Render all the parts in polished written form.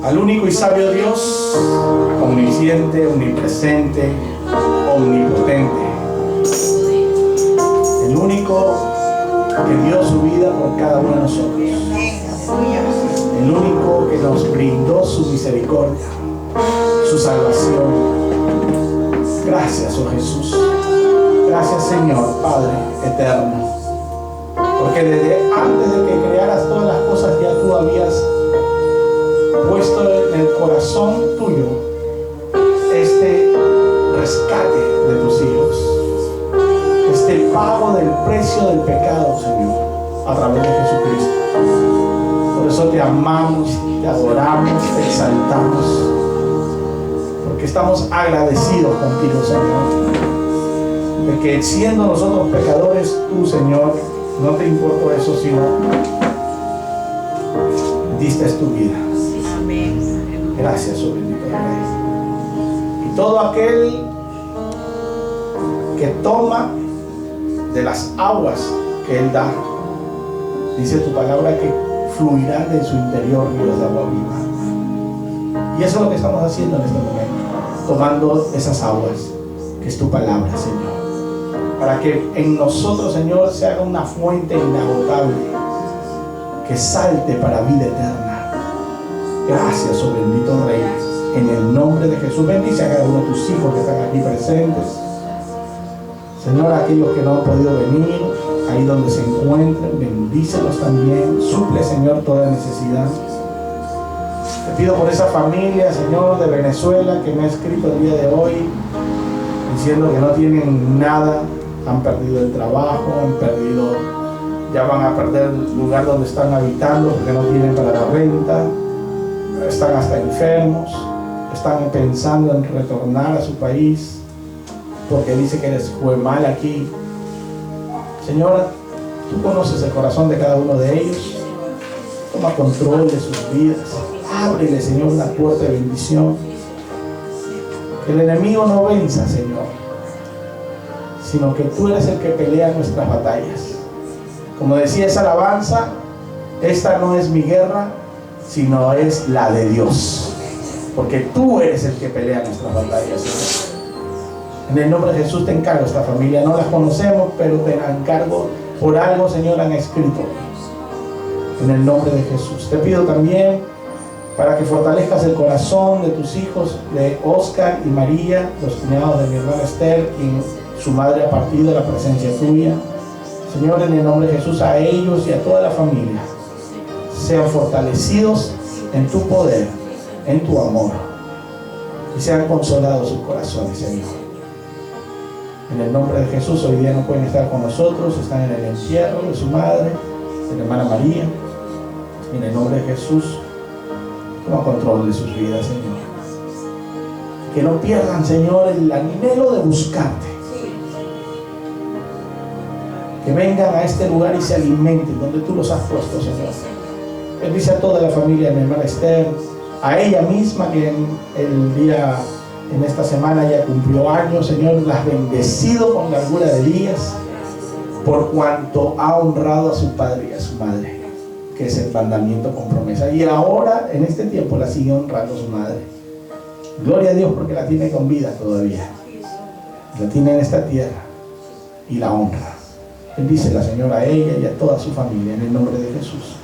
al único y sabio Dios, omnisciente, omnipresente, omnipotente, el único que dio su vida por cada uno de nosotros, el único que nos brindó su misericordia, su salvación. Gracias, oh Jesús. Gracias, Señor, Padre eterno, porque desde antes de que crearas todas las cosas ya tú habías puesto en el corazón tuyo este rescate de tus hijos, este pago del precio del pecado, Señor, a través de Jesucristo. Por eso te amamos, te adoramos, te exaltamos, porque estamos agradecidos contigo, Señor, de que siendo nosotros pecadores, tú, Señor, no te importó eso, sino diste tu vida. Amén. Gracias, oh bendito Rey. Y todo aquel que toma de las aguas que Él da, dice tu palabra que fluirán de su interior ríos de agua viva. Y eso es lo que estamos haciendo en este momento, tomando esas aguas, que es tu palabra, Señor, para que en nosotros, Señor, se haga una fuente inagotable que salte para vida eterna. Gracias, oh bendito Rey, en el nombre de Jesús. Bendice a cada uno de tus hijos que están aquí presentes, Señor. Aquellos que no han podido venir, ahí donde se encuentren, bendícelos también. Suple, Señor, toda necesidad. Te pido por esa familia, Señor, de Venezuela, que me ha escrito el día de hoy diciendo que no tienen nada, han perdido el trabajo, ya van a perder el lugar donde están habitando porque no tienen para la renta, están hasta enfermos, están pensando en retornar a su país porque dice que les fue mal aquí. Señor, tú conoces el corazón de cada uno de ellos. Toma control de sus vidas. Ábrele, Señor, una puerta de bendición. Que el enemigo no venza, Señor, sino que tú eres el que pelea nuestras batallas. Como decía esa alabanza, esta no es mi guerra, sino es la de Dios. Porque tú eres el que pelea nuestras batallas, Señor. En el nombre de Jesús te encargo esta familia. No las conocemos, pero te encargo por algo, Señor, han escrito. En el nombre de Jesús. Te pido también para que fortalezcas el corazón de tus hijos, de Oscar y María, los cuñados de mi hermana Esther, quien su madre ha partido de la presencia tuya. Señor, en el nombre de Jesús, a ellos y a toda la familia, sean fortalecidos en tu poder, en tu amor, y sean consolados sus corazones, Señor. En el nombre de Jesús, hoy día no pueden estar con nosotros, están en el encierro de su madre, de la hermana María. En el nombre de Jesús, toma control de sus vidas, Señor. Que no pierdan, Señor, el anhelo de buscarte. Que vengan a este lugar y se alimenten donde tú los has puesto, Señor. Bendice a toda la familia de mi hermana Esther, a ella misma que en esta semana ya cumplió años, Señor. La has bendecido con largura de días por cuanto ha honrado a su padre y a su madre, que es el mandamiento con promesa. Y ahora, en este tiempo, la sigue honrando a su madre. Gloria a Dios, porque la tiene con vida todavía. La tiene en esta tierra y la honra. Bendícela, Señor, a ella y a toda su familia, en el nombre de Jesús.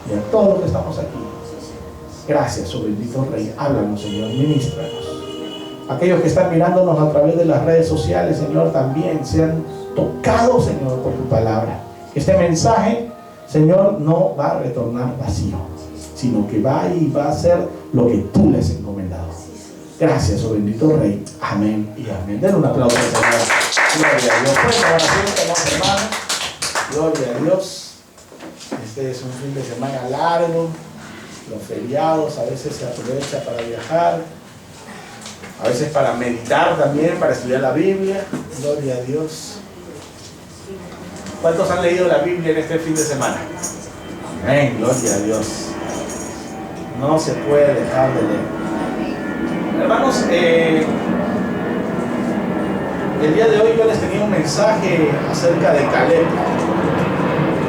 Y a todos los que estamos aquí. Gracias, oh bendito Rey. Háblanos, Señor, ministranos. Aquellos que están mirándonos a través de las redes sociales, Señor, también sean tocados, Señor, por tu palabra. Que este mensaje, Señor, no va a retornar vacío, sino que va a hacer lo que tú les has encomendado. Gracias, oh bendito Rey. Amén y amén. Den un aplauso al Señor. Gloria a Dios. Pues ahora sí, hermanos. Gloria a Dios. Este es un fin de semana largo. Los feriados a veces se aprovecha para viajar, a veces para meditar también, para estudiar la Biblia. Gloria a Dios. ¿Cuántos han leído la Biblia en este fin de semana? Amén, gloria a Dios. No se puede dejar de leer. Hermanos, el día de hoy yo les tenía un mensaje acerca de Caleb,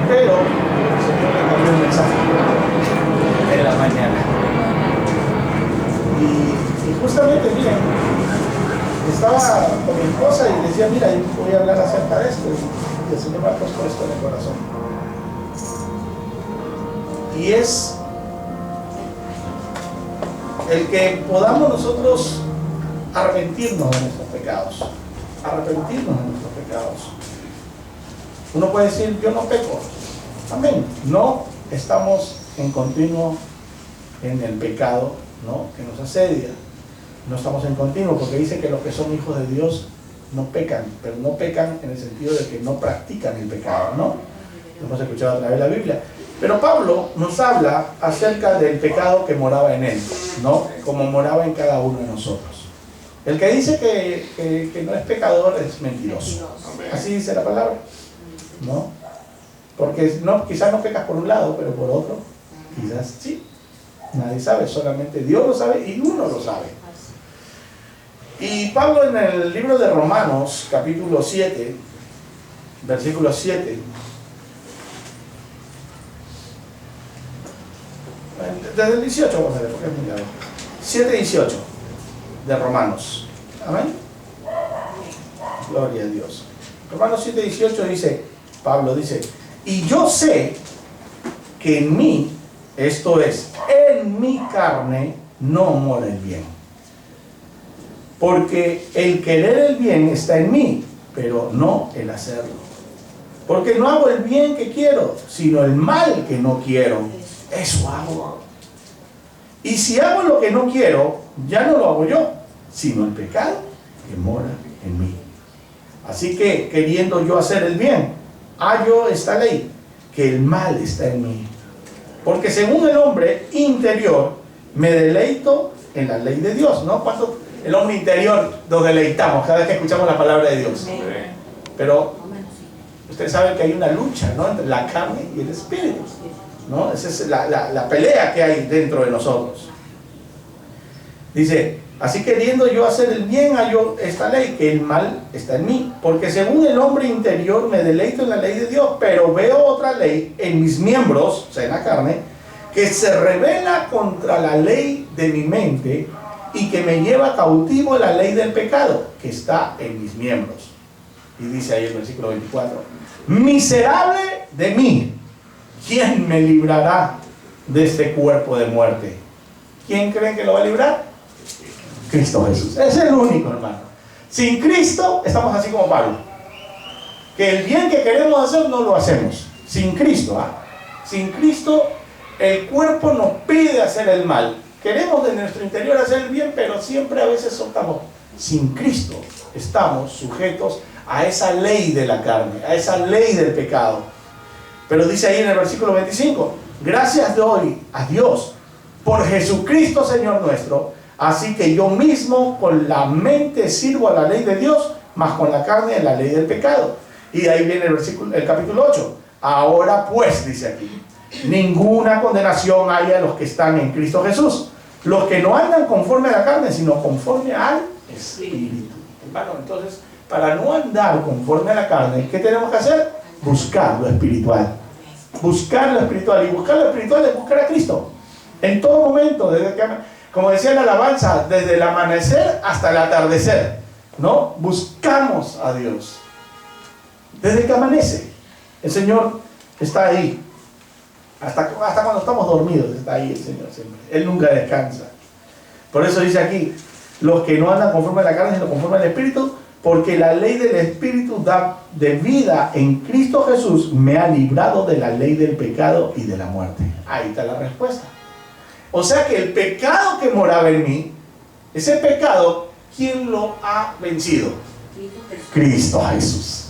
pero el Señor me cambió un mensaje en la mañana. Y justamente, miren, estaba con mi esposa y le decía, mira, yo voy a hablar acerca de esto. Y el Señor me ha puesto esto en el corazón. Y es el que podamos nosotros arrepentirnos de nuestros pecados. Arrepentirnos de nuestros pecados. Uno puede decir, yo no peco. Amén. No estamos en continuo en el pecado, ¿no?, que nos asedia. No estamos en continuo, porque dice que los que son hijos de Dios no pecan, pero no pecan en el sentido de que no practican el pecado, ¿no? Lo hemos escuchado a través de la Biblia. Pero Pablo nos habla acerca del pecado que moraba en él, ¿no?, como moraba en cada uno de nosotros. El que dice que no es pecador es mentiroso. Así dice la palabra, ¿no? Porque no, quizás no pecas por un lado, pero por otro, quizás sí. Nadie sabe, solamente Dios lo sabe y uno lo sabe. Y Pablo en el libro de Romanos, capítulo 7, versículo 7, desde el 18 vamos a ver, porque es muy largo. 7:18 de Romanos. Amén. Gloria a Dios. Romanos 7:18 dice, Pablo dice, y yo sé que en mí, esto es, en mi carne, no mora el bien. Porque el querer el bien está en mí, pero no el hacerlo. Porque no hago el bien que quiero, sino el mal que no quiero. Eso hago. Y si hago lo que no quiero, ya no lo hago yo, sino el pecado que mora en mí. Así que, queriendo yo hacer el bien, hallo esta ley, que el mal está en mí. Porque según el hombre interior, me deleito en la ley de Dios, ¿no? Cuando el hombre interior nos deleitamos cada vez que escuchamos la palabra de Dios. Pero ustedes saben que hay una lucha, ¿no?, entre la carne y el espíritu, ¿no? Esa es la pelea que hay dentro de nosotros. Dice, así queriendo yo hacer el bien, hallo esta ley, que el mal está en mí. Porque según el hombre interior me deleito en la ley de Dios, pero veo otra ley en mis miembros, o sea, en la carne, que se rebela contra la ley de mi mente y que me lleva cautivo a la ley del pecado que está en mis miembros. Y dice ahí el versículo 24, miserable de mí, ¿quién me librará de este cuerpo de muerte? ¿Quién creen que lo va a librar? Cristo Jesús. Es el único, hermano. Sin Cristo estamos así como Pablo, que el bien que queremos hacer no lo hacemos. Sin Cristo, sin Cristo el cuerpo nos pide hacer el mal. Queremos de nuestro interior hacer el bien, pero siempre a veces soltamos. Sin Cristo estamos sujetos a esa ley de la carne, a esa ley del pecado. Pero dice ahí en el versículo 25, gracias doy a Dios por Jesucristo Señor nuestro, así que yo mismo con la mente sirvo a la ley de Dios, mas con la carne a la ley del pecado. Y de ahí viene el capítulo 8. Ahora pues, dice aquí, ninguna condenación hay a los que están en Cristo Jesús, los que no andan conforme a la carne, sino conforme al Espíritu. Hermano, entonces, para no andar conforme a la carne, ¿qué tenemos que hacer? Buscar lo espiritual. Buscar lo espiritual. Y buscar lo espiritual es buscar a Cristo. En todo momento, desde que, como decía la alabanza, desde el amanecer hasta el atardecer, ¿no? Buscamos a Dios. Desde que amanece, el Señor está ahí. Hasta cuando estamos dormidos está ahí el Señor siempre. Él nunca descansa. Por eso dice aquí, los que no andan conforme a la carne, sino conforme al Espíritu, porque la ley del Espíritu da de vida en Cristo Jesús me ha librado de la ley del pecado y de la muerte. Ahí está la respuesta. O sea que el pecado que moraba en mí, ese pecado, ¿quién lo ha vencido? Cristo Jesús.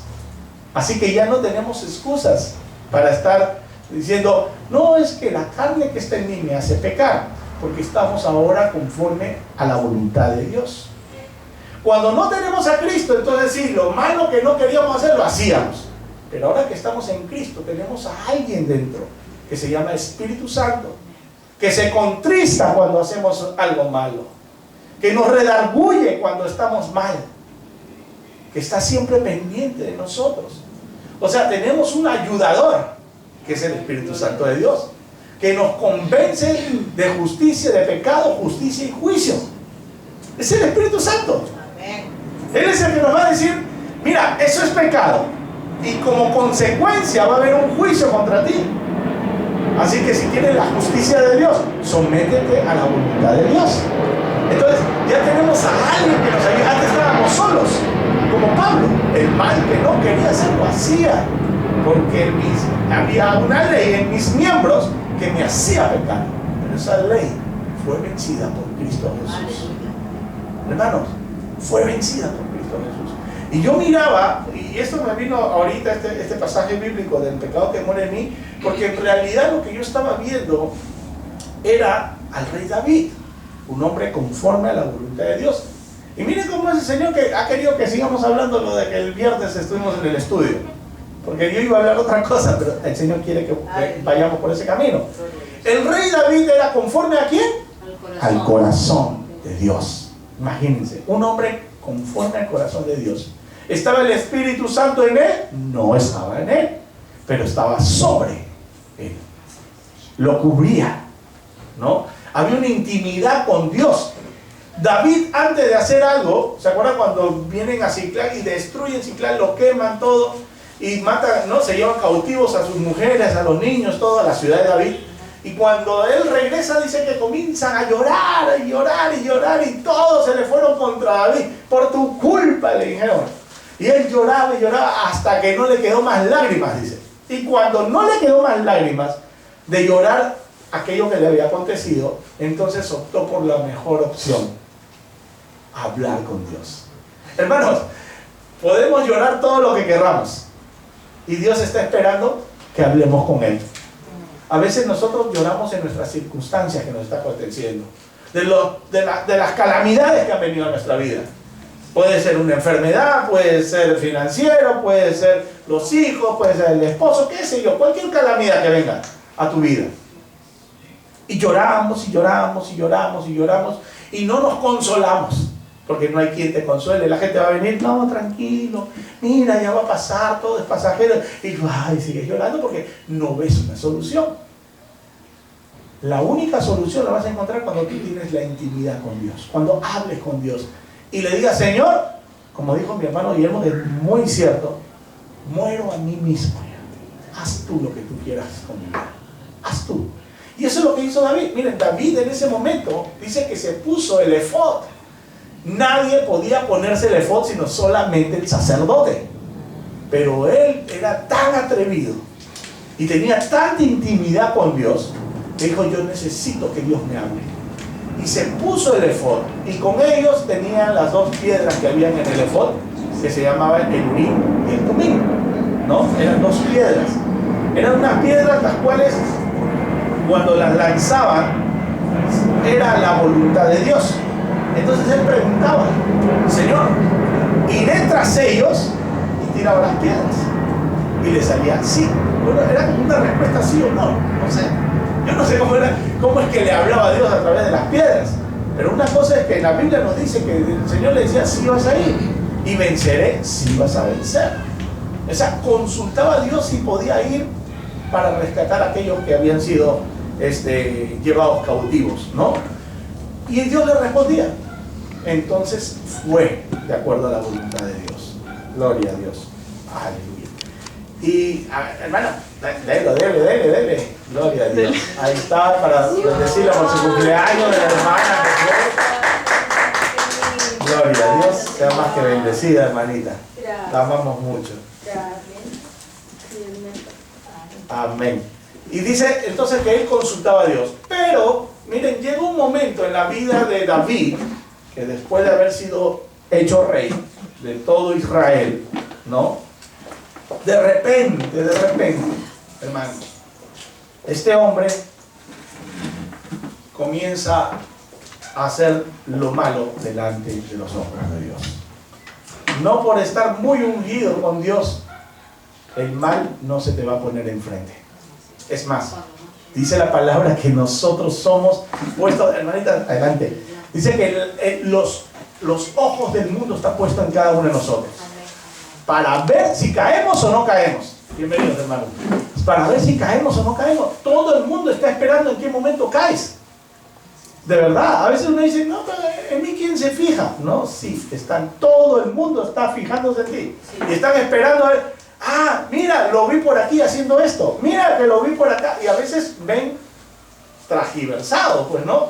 Así que ya no tenemos excusas para estar diciendo, no, es que la carne que está en mí me hace pecar, porque estamos ahora conforme a la voluntad de Dios. Cuando no tenemos a Cristo, entonces sí, lo malo que no queríamos hacer lo hacíamos. Pero ahora que estamos en Cristo, tenemos a alguien dentro que se llama Espíritu Santo, que se contrista cuando hacemos algo malo, que nos redarguye cuando estamos mal, que está siempre pendiente de nosotros. O sea, tenemos un ayudador, que es el Espíritu Santo de Dios. que nos convence de justicia, de pecado, justicia y juicio. Es el Espíritu Santo. Él es el que nos va a decir, mira, eso es pecado, y como consecuencia va a haber un juicio contra ti. Así que si quieres la justicia de Dios, sométete a la voluntad de Dios. Entonces ya tenemos a alguien que nos ayuda. Antes estábamos solos, como Pablo. El mal que no quería hacer lo hacía, porque había una ley en mis miembros que me hacía pecar. Pero esa ley fue vencida por Cristo Jesús. Hermanos, fue vencida por Cristo Jesús. Y yo miraba, y esto me vino ahorita este pasaje bíblico del pecado que muere en mí, porque en realidad lo que yo estaba viendo era al rey David, un hombre conforme a la voluntad de Dios. Y miren cómo es el Señor que ha querido que sigamos hablando lo de que el viernes estuvimos en el estudio, porque yo iba a hablar otra cosa, pero el Señor quiere que vayamos por ese camino. El rey David era conforme ¿a quién? Al corazón de Dios. Imagínense, un hombre conforme al corazón de Dios. ¿Estaba el Espíritu Santo en él? No estaba en él, pero estaba sobre él. Lo cubría, ¿no? Había una intimidad con Dios. David, antes de hacer algo, ¿se acuerdan cuando vienen a Ciclán y destruyen Ciclán, lo queman todo y matan, ¿no? Se llevan cautivos a sus mujeres, a los niños, toda la ciudad de David? Y cuando él regresa, dice que comienzan a llorar y llorar y llorar, y todos se le fueron contra David. Por tu culpa, le dijeron. Y él lloraba y lloraba hasta que no le quedó más lágrimas, dice. Y cuando no le quedó más lágrimas de llorar aquello que le había acontecido, entonces optó por la mejor opción: hablar con Dios. Hermanos, podemos llorar todo lo que queramos, y Dios está esperando que hablemos con Él. A veces nosotros lloramos en nuestras circunstancias que nos está aconteciendo, de las calamidades que han venido a nuestra vida. Puede ser una enfermedad, puede ser financiero, puede ser los hijos, puede ser el esposo, qué sé yo, cualquier calamidad que venga a tu vida. Y lloramos y lloramos y lloramos y lloramos, y no nos consolamos, porque no hay quien te consuele. La gente va a venir, no, tranquilo, mira, ya va a pasar, todo es pasajero, y sigues llorando porque no ves una solución. La única solución la vas a encontrar cuando tú tienes la intimidad con Dios, cuando hables con Dios y le digas: Señor, como dijo mi hermano Guillermo, que es muy cierto, muero a mí mismo, haz tú lo que tú quieras con mi vida, haz tú. Y eso es lo que hizo David. Miren, David en ese momento dice que se puso el efod. Nadie podía ponerse el efod sino solamente el sacerdote. Pero él era tan atrevido y tenía tanta intimidad con Dios que dijo: yo necesito que Dios me hable. Y se puso el efod, y con ellos tenían las dos piedras que habían en el efod, que se llamaban el Urim y el Tumim, ¿no? Eran dos piedras. Eran unas piedras las cuales, cuando las lanzaban, era la voluntad de Dios. Entonces él preguntaba: Señor, iré tras ellos, y tiraba las piedras, y le salía sí. Bueno, era como una respuesta sí o no, no sé. Yo no sé cómo es que le hablaba a Dios a través de las piedras, pero una cosa es que la Biblia nos dice que el Señor le decía: sí vas a ir, y venceré, sí vas a vencer. O sea, consultaba a Dios si podía ir para rescatar a aquellos que habían sido llevados cautivos, ¿no? Y Dios le respondía. Entonces fue de acuerdo a la voluntad de Dios. Gloria a Dios. Aleluya. Y hermano, dele. Gloria a Dios. Ahí está, para bendecirla por su cumpleaños de la hermana. Gloria a Dios. Sea más que bendecida, hermanita. La amamos mucho. Amén. Y dice entonces que él consultaba a Dios. Pero, miren, llegó un momento en la vida de David, que después de haber sido hecho rey de todo Israel, ¿no? De repente, hermanos, este hombre comienza a hacer lo malo delante de los ojos de Dios. No por estar muy ungido con Dios, el mal no se te va a poner enfrente. Es más, dice la palabra que nosotros somos puestos, hermanita, adelante. Dice que los ojos del mundo están puestos en cada uno de nosotros, para ver si caemos o no caemos. Bienvenidos, hermanos. para ver si caemos o no caemos. Todo el mundo está esperando en qué momento caes. De verdad, a veces uno dice, no, pero en mí ¿quién se fija? No, sí, todo el mundo está fijándose en ti. Y están esperando a ver, mira, lo vi por aquí haciendo esto, mira que lo vi por acá. Y a veces ven tragiversado, pues, ¿no?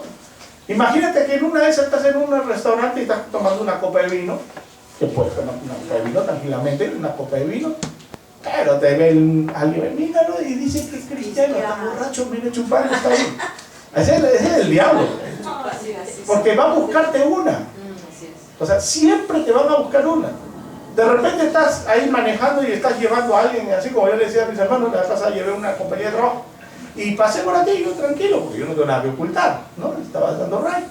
Imagínate que en una vez estás en un restaurante y estás tomando una copa de vino, que puedes tomar una copa de vino tranquilamente, una copa de vino, pero te ve alguien, míralo, y dice que es cristiano, está borracho, viene chupando, está ahí. Ese es el diablo. Porque va a buscarte una. O sea, siempre te van a buscar una. De repente estás ahí manejando y estás llevando a alguien, así como yo le decía a mis hermanos, la pasada llevé una compañía de trabajo. Y pasé por aquí, yo tranquilo, porque yo no tengo nada que ocultar, ¿no? Estaba dando ray.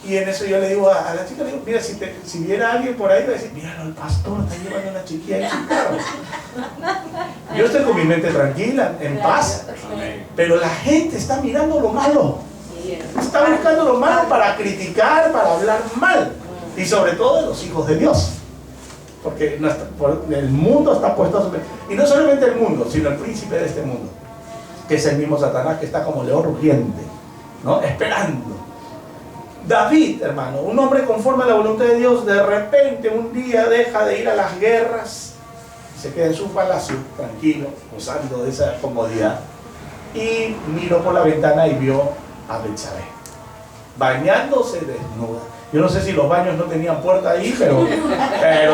Y en eso yo le digo a la chica, le digo, mira, si viera alguien por ahí, va a decir, míralo, el pastor está llevando a una chiquilla en su carro. Yo estoy con mi mente tranquila, en paz, pero la gente está mirando lo malo. Está buscando lo malo para criticar, para hablar mal. Y sobre todo de los hijos de Dios. Porque el mundo está puesto a su... Y no solamente el mundo, sino el príncipe de este mundo, que es el mismo Satanás, que está como león rugiente, ¿no? Esperando. David, hermano, un hombre conforme a la voluntad de Dios, de repente un día deja de ir a las guerras, se queda en su palacio, tranquilo, gozando de esa comodidad, y miró por la ventana y vio a Betsabé, bañándose desnuda. Yo no sé si los baños no tenían puerta ahí, pero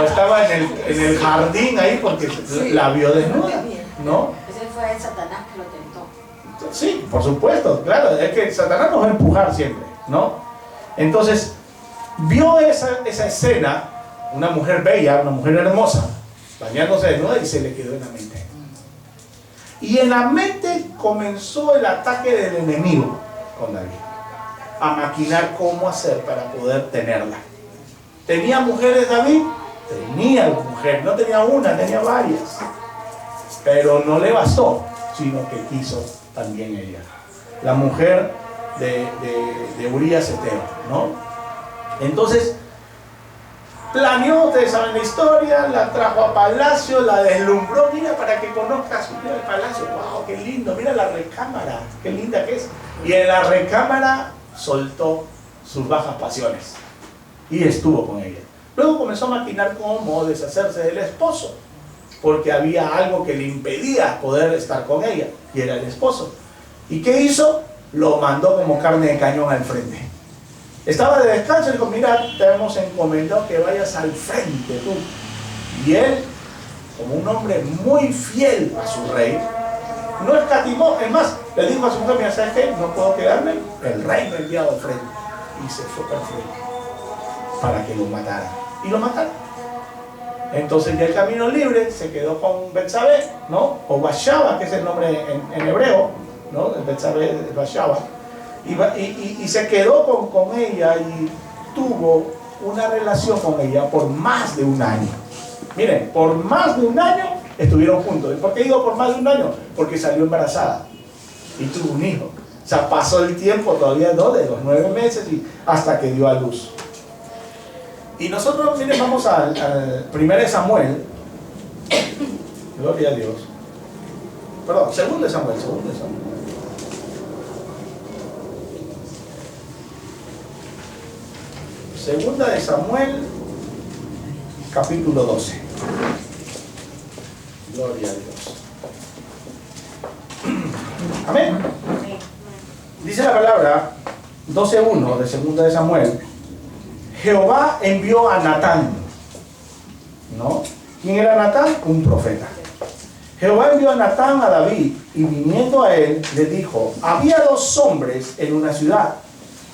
estaba en el jardín ahí porque la vio desnuda, ¿no? Ese fue el Satanás que lo tentó. Sí, por supuesto, claro, es que Satanás nos va a empujar siempre, ¿no? Entonces, vio esa escena, una mujer bella, una mujer hermosa, bañándose desnuda, y se le quedó en la mente. Y en la mente comenzó el ataque del enemigo con David, a maquinar cómo hacer para poder tenerla. ¿Tenía mujeres David? Tenía mujeres, no tenía una, tenía varias. Pero no le bastó, sino que quiso también ella. La mujer de Urías Eteo, ¿no? Entonces, planeó, ustedes saben la historia, la trajo a palacio, la deslumbró, mira, para que conozcas, mira el palacio, wow, qué lindo, mira la recámara, qué linda que es. Y en la recámara soltó sus bajas pasiones y estuvo con ella. Luego comenzó a maquinar cómo deshacerse del esposo, porque había algo que le impedía poder estar con ella, y era el esposo. ¿Y qué hizo? Lo mandó como carne de cañón al frente. Estaba de descanso y dijo, mira, te hemos encomendado que vayas al frente tú. Y él, como un hombre muy fiel a su rey, no escatimó. Es más, le dijo a su mujer, mira, ¿sabes qué? No puedo quedarme, el rey me ha enviado al frente. Y se fue al frente para que lo mataran. Y lo mataron. Entonces ya el camino libre se quedó con Betsabé, ¿no? O Bashaba, que es el nombre en hebreo, ¿no? Betsabé es Bashaba. Y se quedó con ella y tuvo una relación con ella por más de un año. Miren, por más de un año estuvieron juntos. ¿Y por qué digo por más de un año? Porque salió embarazada y tuvo un hijo. O sea, pasó el tiempo todavía, ¿no? De los 9 meses y hasta que dio a luz. Y nosotros, miren, vamos al 1 Samuel. Gloria a Dios. Perdón, 2 Samuel. Segunda de Samuel, capítulo 12. Gloria a Dios. Amén. Dice la palabra 12:1 de Segunda de Samuel. Jehová envió a Natán, ¿no? ¿Quién era Natán? Un profeta. Jehová envió a Natán a David, y viniendo a él le dijo: había 2 hombres en una ciudad,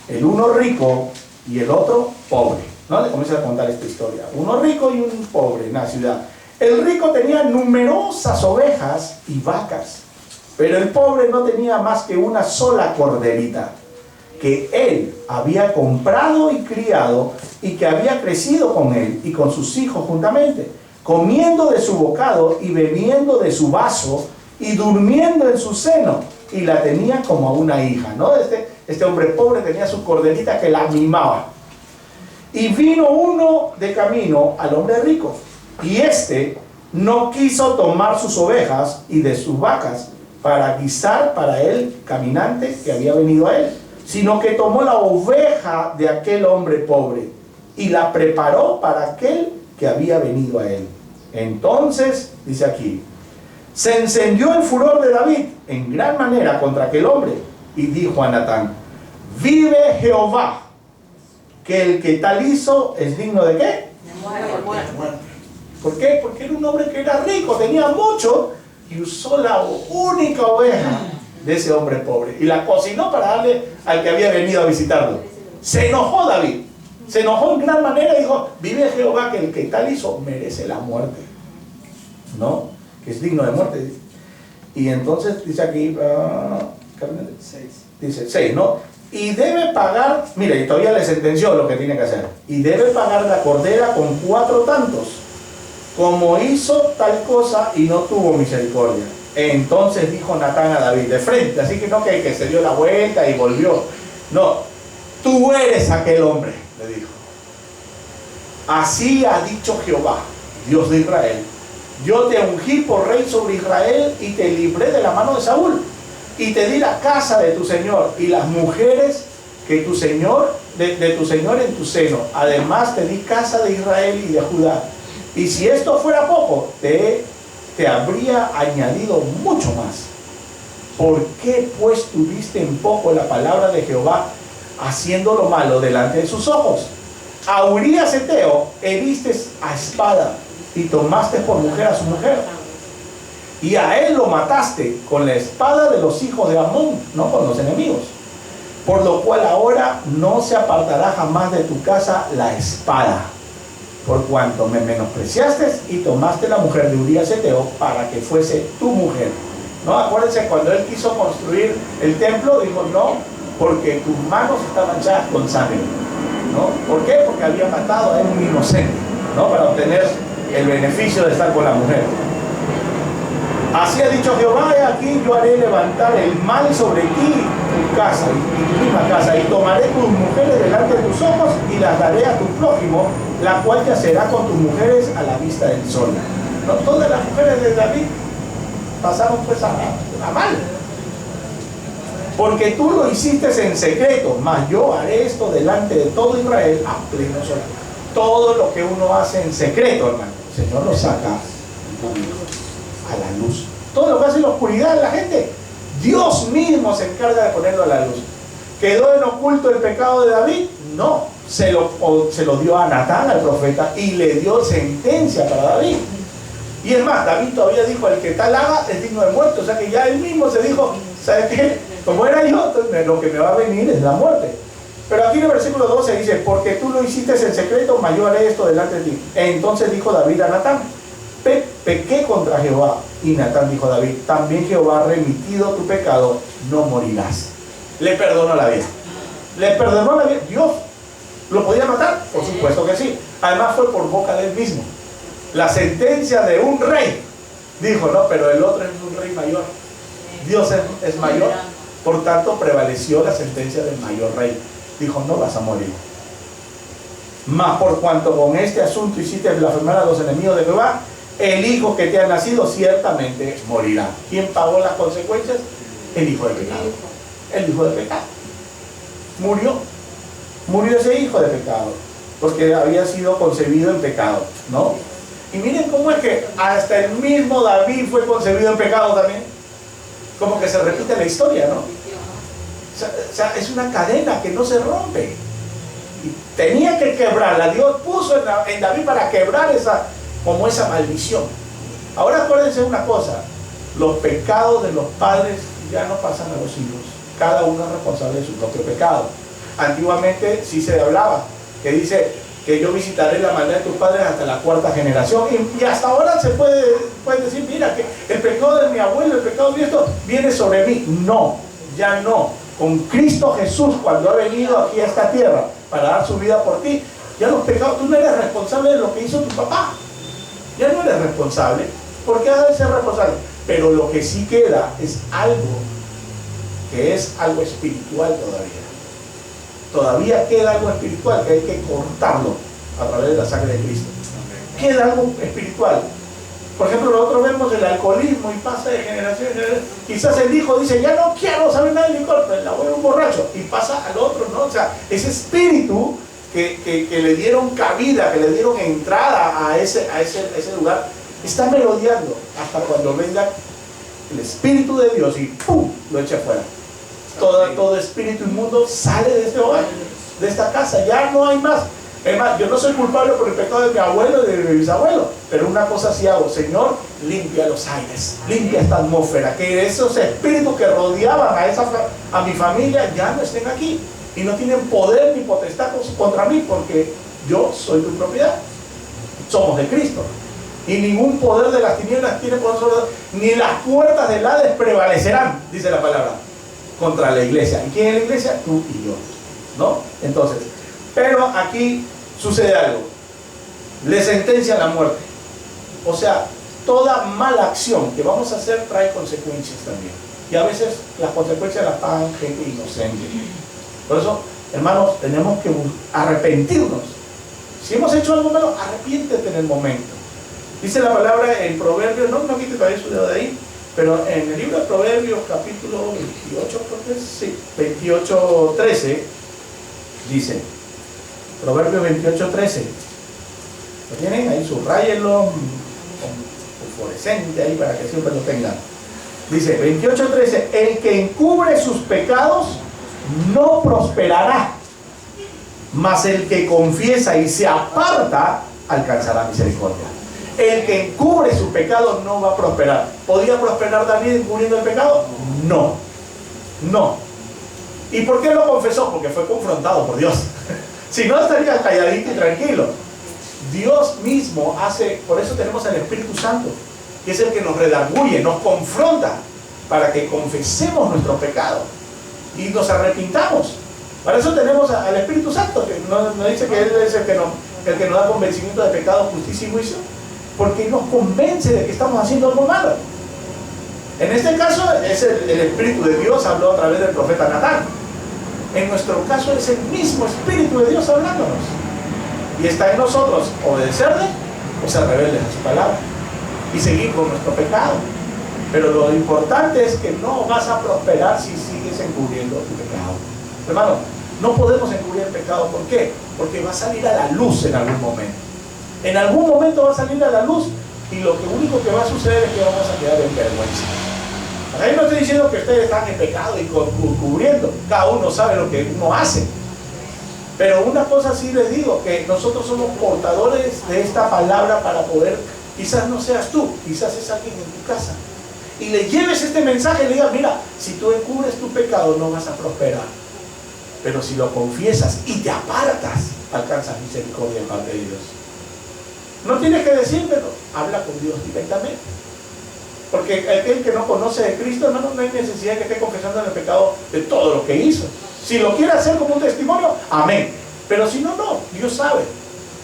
el uno rico y el otro pobre. ¿No? Le comienza a contar esta historia. Uno rico y un pobre en la ciudad. El rico tenía numerosas ovejas y vacas, pero el pobre no tenía más que una sola corderita, que él había comprado y criado, y que había crecido con él y con sus hijos juntamente, comiendo de su bocado y bebiendo de su vaso y durmiendo en su seno, y la tenía como a una hija, ¿no? Este hombre pobre tenía su corderita que la mimaba. Y vino uno de camino al hombre rico, y éste no quiso tomar sus ovejas y de sus vacas, para guisar para el caminante que había venido a él, sino que tomó la oveja de aquel hombre pobre y la preparó para aquel que había venido a él. Entonces, dice aquí, se encendió el furor de David en gran manera contra aquel hombre y dijo a Natán: vive Jehová, que el que tal hizo es digno de ¿qué? De muerte. ¿Por qué? Porque era un hombre que era rico, tenía mucho y usó la única oveja de ese hombre pobre y la cocinó para darle al que había venido a visitarlo. Se enojó David, se enojó en gran manera y dijo: vive Jehová, que el que tal hizo merece la muerte, ¿no? Que es digno de muerte. Y entonces dice aquí, dice 6, ¿no? Y debe pagar, mire, y todavía le sentenció lo que tiene que hacer, y debe pagar la cordera con 4 tantos, como hizo tal cosa y no tuvo misericordia. Entonces dijo Natán a David de frente, así que no que se dio la vuelta y volvió, no, tú eres aquel hombre, le dijo. Así ha dicho Jehová, Dios de Israel: yo te ungí por rey sobre Israel y te libré de la mano de Saúl y te di la casa de tu señor y las mujeres que tu señor de tu señor en tu seno. Además te di casa de Israel y de Judá. Y si esto fuera poco, te habría añadido mucho más. ¿Por qué pues tuviste en poco la palabra de Jehová, haciendo lo malo delante de sus ojos? A Urías Eteo heriste a espada y tomaste por mujer a su mujer, y a él lo mataste con la espada de los hijos de Amón, no con los enemigos. Por lo cual ahora no se apartará jamás de tu casa la espada, por cuanto me menospreciaste y tomaste la mujer de Urías Eteo para que fuese tu mujer. No, acuérdense, cuando él quiso construir el templo, dijo: no, porque tus manos están manchadas con sangre, ¿no? ¿Por qué? Porque había matado a un inocente, ¿no? Para obtener el beneficio de estar con la mujer. Así ha dicho Jehová: he aquí yo haré levantar el mal sobre ti, tu casa y tu misma casa, y tomaré tus mujeres delante de tus ojos y las daré a tu prójimo, la cual te hacerá con tus mujeres a la vista del sol. No todas las mujeres de David pasaron pues a mal, porque tú lo hiciste en secreto, mas yo haré esto delante de todo Israel a pleno sol. Todo lo que uno hace en secreto, hermano, el Señor lo saca a la luz. Todo lo que hace en la oscuridad de la gente, Dios mismo se encarga de ponerlo a la luz. ¿Quedó en oculto el pecado de David? No, se lo dio a Natán, al profeta, y le dio sentencia para David. Y es más, David todavía dijo: el que tal haga es digno de muerte. O sea que ya él mismo se dijo: ¿sabes qué? Como era yo, entonces lo que me va a venir es la muerte. Pero aquí en el versículo 12 dice: porque tú lo hiciste en secreto, mas yo haré esto delante de ti. Entonces dijo David a Natán: pequé contra Jehová. Y Natán dijo a David: también Jehová ha remitido tu pecado, no morirás. Le perdonó la vida. Le perdonó la vida. Dios lo podía matar, por supuesto que sí. Además fue por boca de él mismo. La sentencia de un rey, dijo: no, pero el otro es un rey mayor. Dios es mayor. Por tanto prevaleció la sentencia del mayor rey. Dijo: no vas a morir. Mas por cuanto con este asunto hiciste blasfemar a los enemigos de Jehová, el hijo que te ha nacido ciertamente morirá. ¿Quién pagó las consecuencias? El hijo de pecado. El hijo de pecado. Murió ese hijo de pecado, porque había sido concebido en pecado, ¿no? Y miren cómo es que hasta el mismo David fue concebido en pecado también. Como que se repite la historia, ¿no? O sea, es una cadena que no se rompe. Y tenía que quebrarla. Dios puso en David para quebrar esa maldición. Ahora acuérdense una cosa: los pecados de los padres ya no pasan a los hijos. Cada uno es responsable de su propio pecado. Antiguamente sí se hablaba, que dice que yo visitaré la maldad de tus padres hasta la 4ª generación. Y hasta ahora se puede decir: mira, que el pecado de mi abuelo, el pecado de esto, viene sobre mí. No, ya no. Con Cristo Jesús, cuando ha venido aquí a esta tierra para dar su vida por ti, ya los pecados, tú no eres responsable de lo que hizo tu papá. Ya no eres responsable. ¿Por qué has de ser responsable? Pero lo que sí queda es algo que es algo espiritual todavía. Todavía queda algo espiritual que hay que cortarlo a través de la sangre de Cristo. Queda algo espiritual. Por ejemplo, nosotros vemos el alcoholismo y pasa de generación en generación. Quizás el hijo dice, ya no quiero saber nada del licor, pero la abuelo es un borracho, y pasa al otro, ¿no? O sea, ese espíritu que le dieron cabida, que le dieron entrada a ese lugar, está merodeando hasta cuando venga el Espíritu de Dios y ¡pum!, lo echa afuera. Todo espíritu inmundo sale de este hogar, de esta casa, ya no hay más. Es más, yo no soy culpable por el pecado de mi abuelo y de mi bisabuelo, pero una cosa sí hago: Señor, limpia los aires, limpia esta atmósfera, que esos espíritus que rodeaban a mi familia ya no estén aquí y no tienen poder ni potestad contra mí, porque yo soy tu propiedad, somos de Cristo, y ningún poder de las tinieblas tiene poder sobre nosotros, ni las puertas del Hades prevalecerán, dice la palabra, contra la iglesia. ¿Y quién es la iglesia? Tú y yo, ¿no? Entonces, pero aquí sucede algo: le sentencian la muerte. O sea, toda mala acción que vamos a hacer trae consecuencias también, y a veces las consecuencias las pagan gente inocente. Por eso, hermanos, tenemos que arrepentirnos. Si hemos hecho algo malo, arrepiéntete en el momento. Dice la palabra en Proverbios, no quite todavía su dedo de ahí, pero en el libro de Proverbios, capítulo 28, creo que sí, 28:13, dice, Proverbios 28:13, ¿lo tienen? Ahí subrayenlo con fluorescente ahí para que siempre lo tengan. Dice 28:13, el que encubre sus pecados no prosperará, mas el que confiesa y se aparta alcanzará misericordia. El que encubre su pecado no va a prosperar. ¿Podía prosperar David encubriendo el pecado? No. ¿Y por qué lo confesó? Porque fue confrontado por Dios. Si no, estaría calladito y tranquilo. Dios mismo hace, por eso tenemos al Espíritu Santo, que es el que nos redarguye, nos confronta, para que confesemos nuestro pecado y nos arrepintamos. Para eso tenemos al Espíritu Santo, que nos dice que Él es el que nos da convencimiento de pecado, justicia y juicio, porque nos convence de que estamos haciendo algo malo. En este caso es el Espíritu de Dios, habló a través del profeta Natán. En nuestro caso es el mismo Espíritu de Dios hablándonos, y está en nosotros obedecerle o ser rebeldes a su palabra y seguir con nuestro pecado. Pero lo importante es que no vas a prosperar si sigues encubriendo tu pecado. Hermano, no podemos encubrir el pecado. ¿Por qué? Porque va a salir a la luz en algún momento. En algún momento va a salir a la luz, y lo único que va a suceder es que vamos a quedar en vergüenza. Ahí no estoy diciendo que ustedes están en pecado y cubriendo. Cada uno sabe lo que uno hace. Pero una cosa sí les digo, que nosotros somos portadores de esta palabra para poder, quizás no seas tú, quizás es alguien en tu casa, y le lleves este mensaje y le digas: mira, si tú encubres tu pecado no vas a prosperar, pero si lo confiesas y te apartas, alcanzas misericordia de parte de Dios. No tienes que decírmelo, habla con Dios directamente, porque aquel que no conoce de Cristo, no hay necesidad de que esté confesando el pecado de todo lo que hizo. Si lo quiere hacer como un testimonio, amén, pero si no, Dios sabe,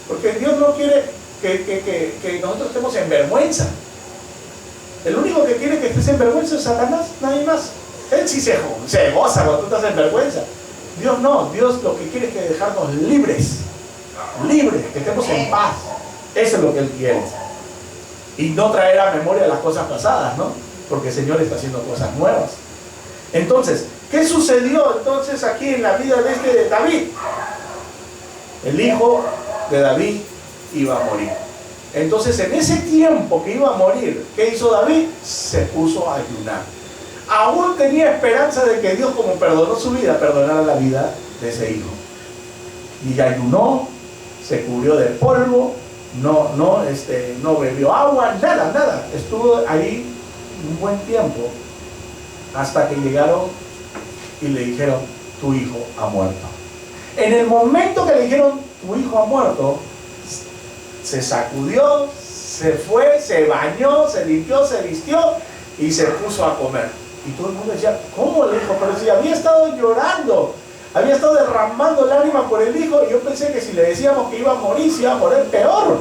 porque Dios no quiere que nosotros estemos en vergüenza. El único que quiere que estés en vergüenza es Satanás, nadie más. Él sí se goza cuando tú estás en vergüenza. Dios no, Dios lo que quiere es que dejarnos libres, que estemos en paz. Eso es lo que Él quiere. Y no traer a memoria las cosas pasadas, ¿no? Porque el Señor está haciendo cosas nuevas. Entonces, ¿qué sucedió entonces aquí en la vida de David? El hijo de David iba a morir. Entonces, en ese tiempo que iba a morir, ¿qué hizo David? Se puso a ayunar. Aún tenía esperanza de que Dios, como perdonó su vida, perdonara la vida de ese hijo. Y ayunó, se cubrió de polvo, no bebió agua, nada. Estuvo ahí un buen tiempo, hasta que llegaron y le dijeron: tu hijo ha muerto. En el momento que le dijeron: tu hijo ha muerto, se sacudió, se fue, se bañó, se limpió, se vistió y se puso a comer. Y todo el mundo decía: ¿cómo el hijo? Pero si había estado llorando, había estado derramando lágrimas por el hijo, y yo pensé que si le decíamos que iba a morir, se iba a morir peor.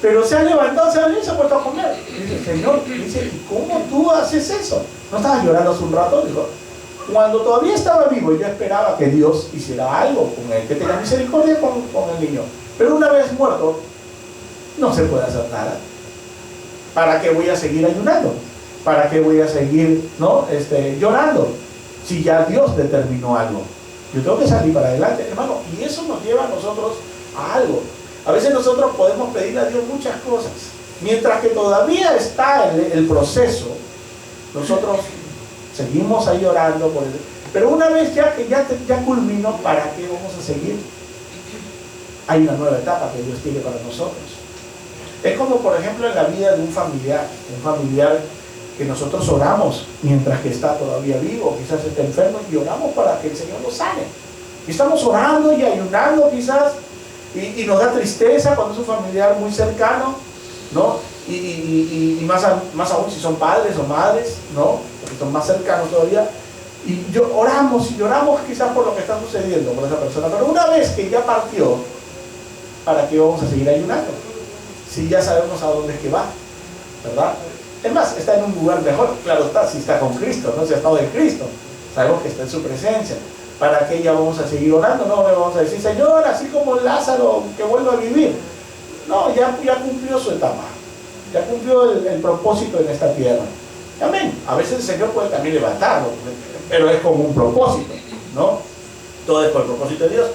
Pero se ha levantado, se ha venido y se ha puesto a comer. Y dice: Señor, dice, ¿cómo tú haces eso? ¿No estabas llorando hace un rato? Digo, cuando todavía estaba vivo, yo esperaba que Dios hiciera algo con él, que tenga misericordia con el niño. Pero una vez muerto, no se puede hacer nada. ¿para qué voy a seguir ayunando? ¿Para qué voy a seguir, ¿no? Llorando? Si ya Dios determinó algo. Yo tengo que salir para adelante, hermano. Y eso nos lleva a nosotros a algo. A veces nosotros podemos pedirle a Dios muchas cosas. Mientras que todavía está el proceso, nosotros seguimos ahí orando por él. Pero una vez ya que ya culminó, ¿para qué vamos a seguir? Hay una nueva etapa que Dios tiene para nosotros. Es como, por ejemplo, en la vida de un familiar que nosotros oramos mientras que está todavía vivo, quizás está enfermo, y oramos para que el Señor lo sane. Y estamos orando y ayunando quizás, y nos da tristeza cuando es un familiar muy cercano, ¿no? Y más aún si son padres o madres, ¿no? Porque son más cercanos todavía. Y oramos y lloramos quizás por lo que está sucediendo con esa persona. Pero una vez que ya partió, ¿para qué vamos a seguir ayunando? Si ya sabemos a dónde es que va, ¿verdad? Es más, está en un lugar mejor, claro está, si está con Cristo, no si ha estado en Cristo. Sabemos que está en su presencia. ¿Para qué ya vamos a seguir orando? No le vamos a decir, Señor, así como Lázaro, que vuelva a vivir. No, ya cumplió su etapa. Ya cumplió el propósito en esta tierra. Amén. A veces el Señor puede también levantarlo, pero es como un propósito, ¿no? Todo es por el propósito de Dios.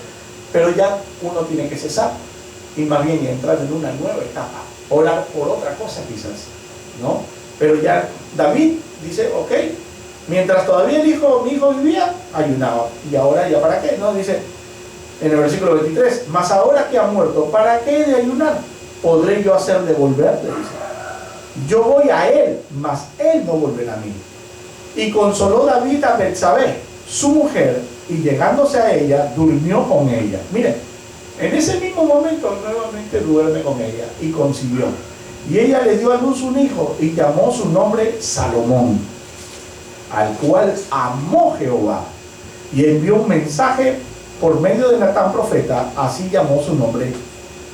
Pero ya uno tiene que cesar y más bien entrar en una nueva etapa. Orar por otra cosa quizás, ¿no? Pero ya David dice, ok, mientras todavía mi hijo vivía, ayunaba. Y ahora ya para qué, ¿no? Dice en el versículo 23, mas ahora que ha muerto, ¿para qué he de ayunar? ¿Podré yo hacer de volver? Le dice. Yo voy a él, mas él no volverá a mí. Y consoló David a Betsabé, su mujer, y llegándose a ella, durmió con ella. Miren, en ese mismo momento nuevamente duerme con ella y concibió. Y ella le dio a luz un hijo y llamó su nombre Salomón, al cual amó Jehová. Y envió un mensaje por medio de Natán profeta, así llamó su nombre,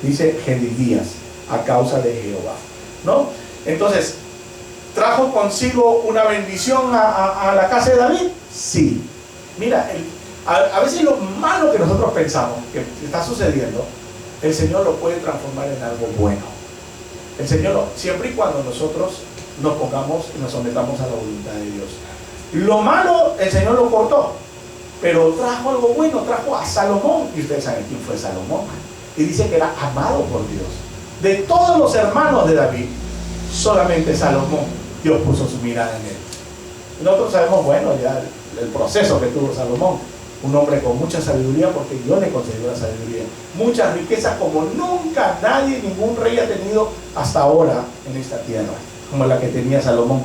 dice Gedilías, a causa de Jehová, ¿no? Entonces, ¿trajo consigo una bendición a la casa de David? Sí. Mira, a veces lo malo que nosotros pensamos que está sucediendo, el Señor lo puede transformar en algo bueno. El Señor, siempre y cuando nosotros nos pongamos y nos sometamos a la voluntad de Dios. Lo malo, el Señor lo cortó, pero trajo algo bueno, trajo a Salomón. Y ustedes saben quién fue Salomón. Y dice que era amado por Dios. De todos los hermanos de David, solamente Salomón, Dios puso su mirada en él. Nosotros sabemos, bueno, ya el proceso que tuvo Salomón, un hombre con mucha sabiduría, porque Dios le concedió la sabiduría, muchas riquezas como nunca nadie, ningún rey ha tenido hasta ahora en esta tierra, como la que tenía Salomón.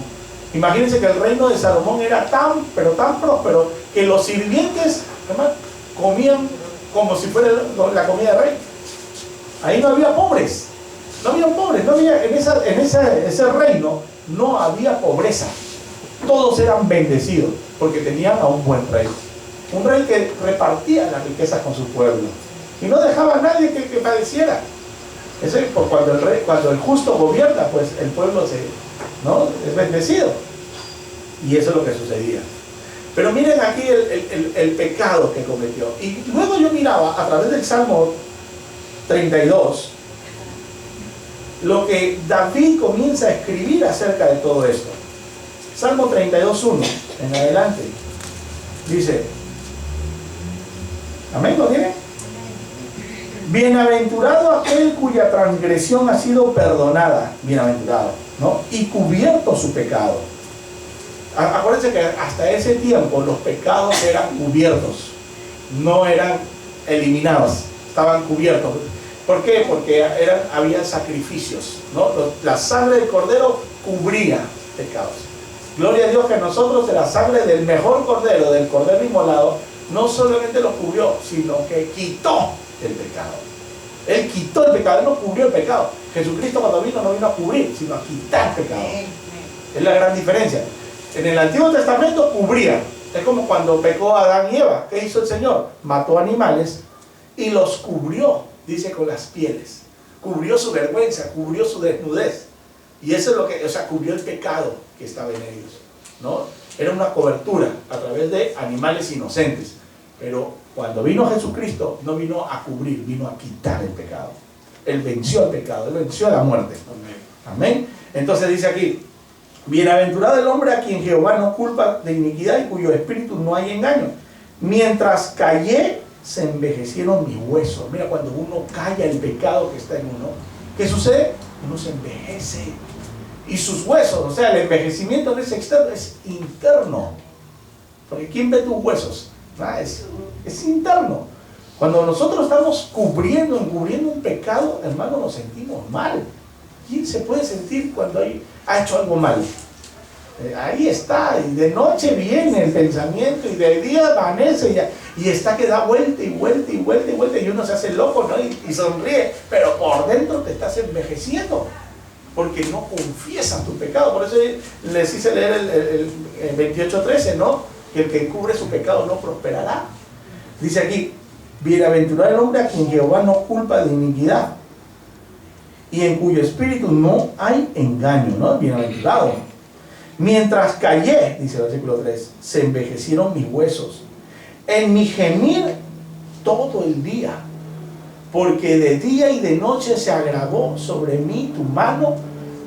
Imagínense que el reino de Salomón era tan, pero tan próspero, que los sirvientes, además, comían como si fuera la comida del rey. Ahí no había pobres. No había pobres, no había, en ese reino no había pobreza. Todos eran bendecidos porque tenían a un buen rey. Un rey que repartía las riquezas con su pueblo y no dejaba a nadie que padeciera. Eso es por cuando el justo gobierna, pues el pueblo es bendecido. Y eso es lo que sucedía. Pero miren aquí el pecado que cometió. Y luego yo miraba a través del Salmo 32 lo que David comienza a escribir acerca de todo esto. Salmo 32:1 en adelante dice, amén, ¿lo tiene? Bienaventurado aquel cuya transgresión ha sido perdonada, bienaventurado, ¿no? Y cubierto su pecado. Acuérdense que hasta ese tiempo los pecados eran cubiertos, no eran eliminados, estaban cubiertos. ¿Por qué? Porque había sacrificios, ¿no? La sangre del cordero cubría pecados. Gloria a Dios que nosotros de la sangre del mejor cordero, del cordero inmolado, no solamente lo cubrió, sino que quitó el pecado. Él quitó el pecado, Él no cubrió el pecado. Jesucristo cuando vino no vino a cubrir, sino a quitar pecado. Es la gran diferencia. En el Antiguo Testamento cubría. Es como cuando pecó Adán y Eva. ¿Qué hizo el Señor? Mató animales y los cubrió, dice, con las pieles. Cubrió su vergüenza, cubrió su desnudez. Y eso es lo que, cubrió el pecado que estaba en ellos, ¿no? Era una cobertura a través de animales inocentes. Pero cuando vino Jesucristo, no vino a cubrir, vino a quitar el pecado. Él venció el pecado, Él venció la muerte. Amén. Entonces dice aquí, bienaventurado el hombre a quien Jehová no culpa de iniquidad y cuyo espíritu no hay engaño. Mientras callé, se envejecieron mis huesos. Mira, cuando uno calla el pecado que está en uno, ¿qué sucede? Uno se envejece. Y sus huesos, o sea, el envejecimiento no es externo, es interno. Porque ¿quién ve tus huesos? Es interno. Cuando nosotros estamos encubriendo un pecado, hermano, nos sentimos mal. ¿Quién se puede sentir cuando ha hecho algo mal? Ahí está, y de noche viene el pensamiento, y de día amanece, y está que da vuelta y vuelta y vuelta y vuelta, y uno se hace loco, ¿no? Y sonríe, pero por dentro te estás envejeciendo, porque no confiesas tu pecado. Por eso les hice leer el 28:13, ¿no? Que el que encubre su pecado no prosperará. Dice aquí, bienaventurado el hombre a quien Jehová no culpa de iniquidad, y en cuyo espíritu no hay engaño, ¿no? Bienaventurado. Mientras callé, dice el versículo 3, se envejecieron mis huesos. En mi gemir todo el día, porque de día y de noche se agravó sobre mí tu mano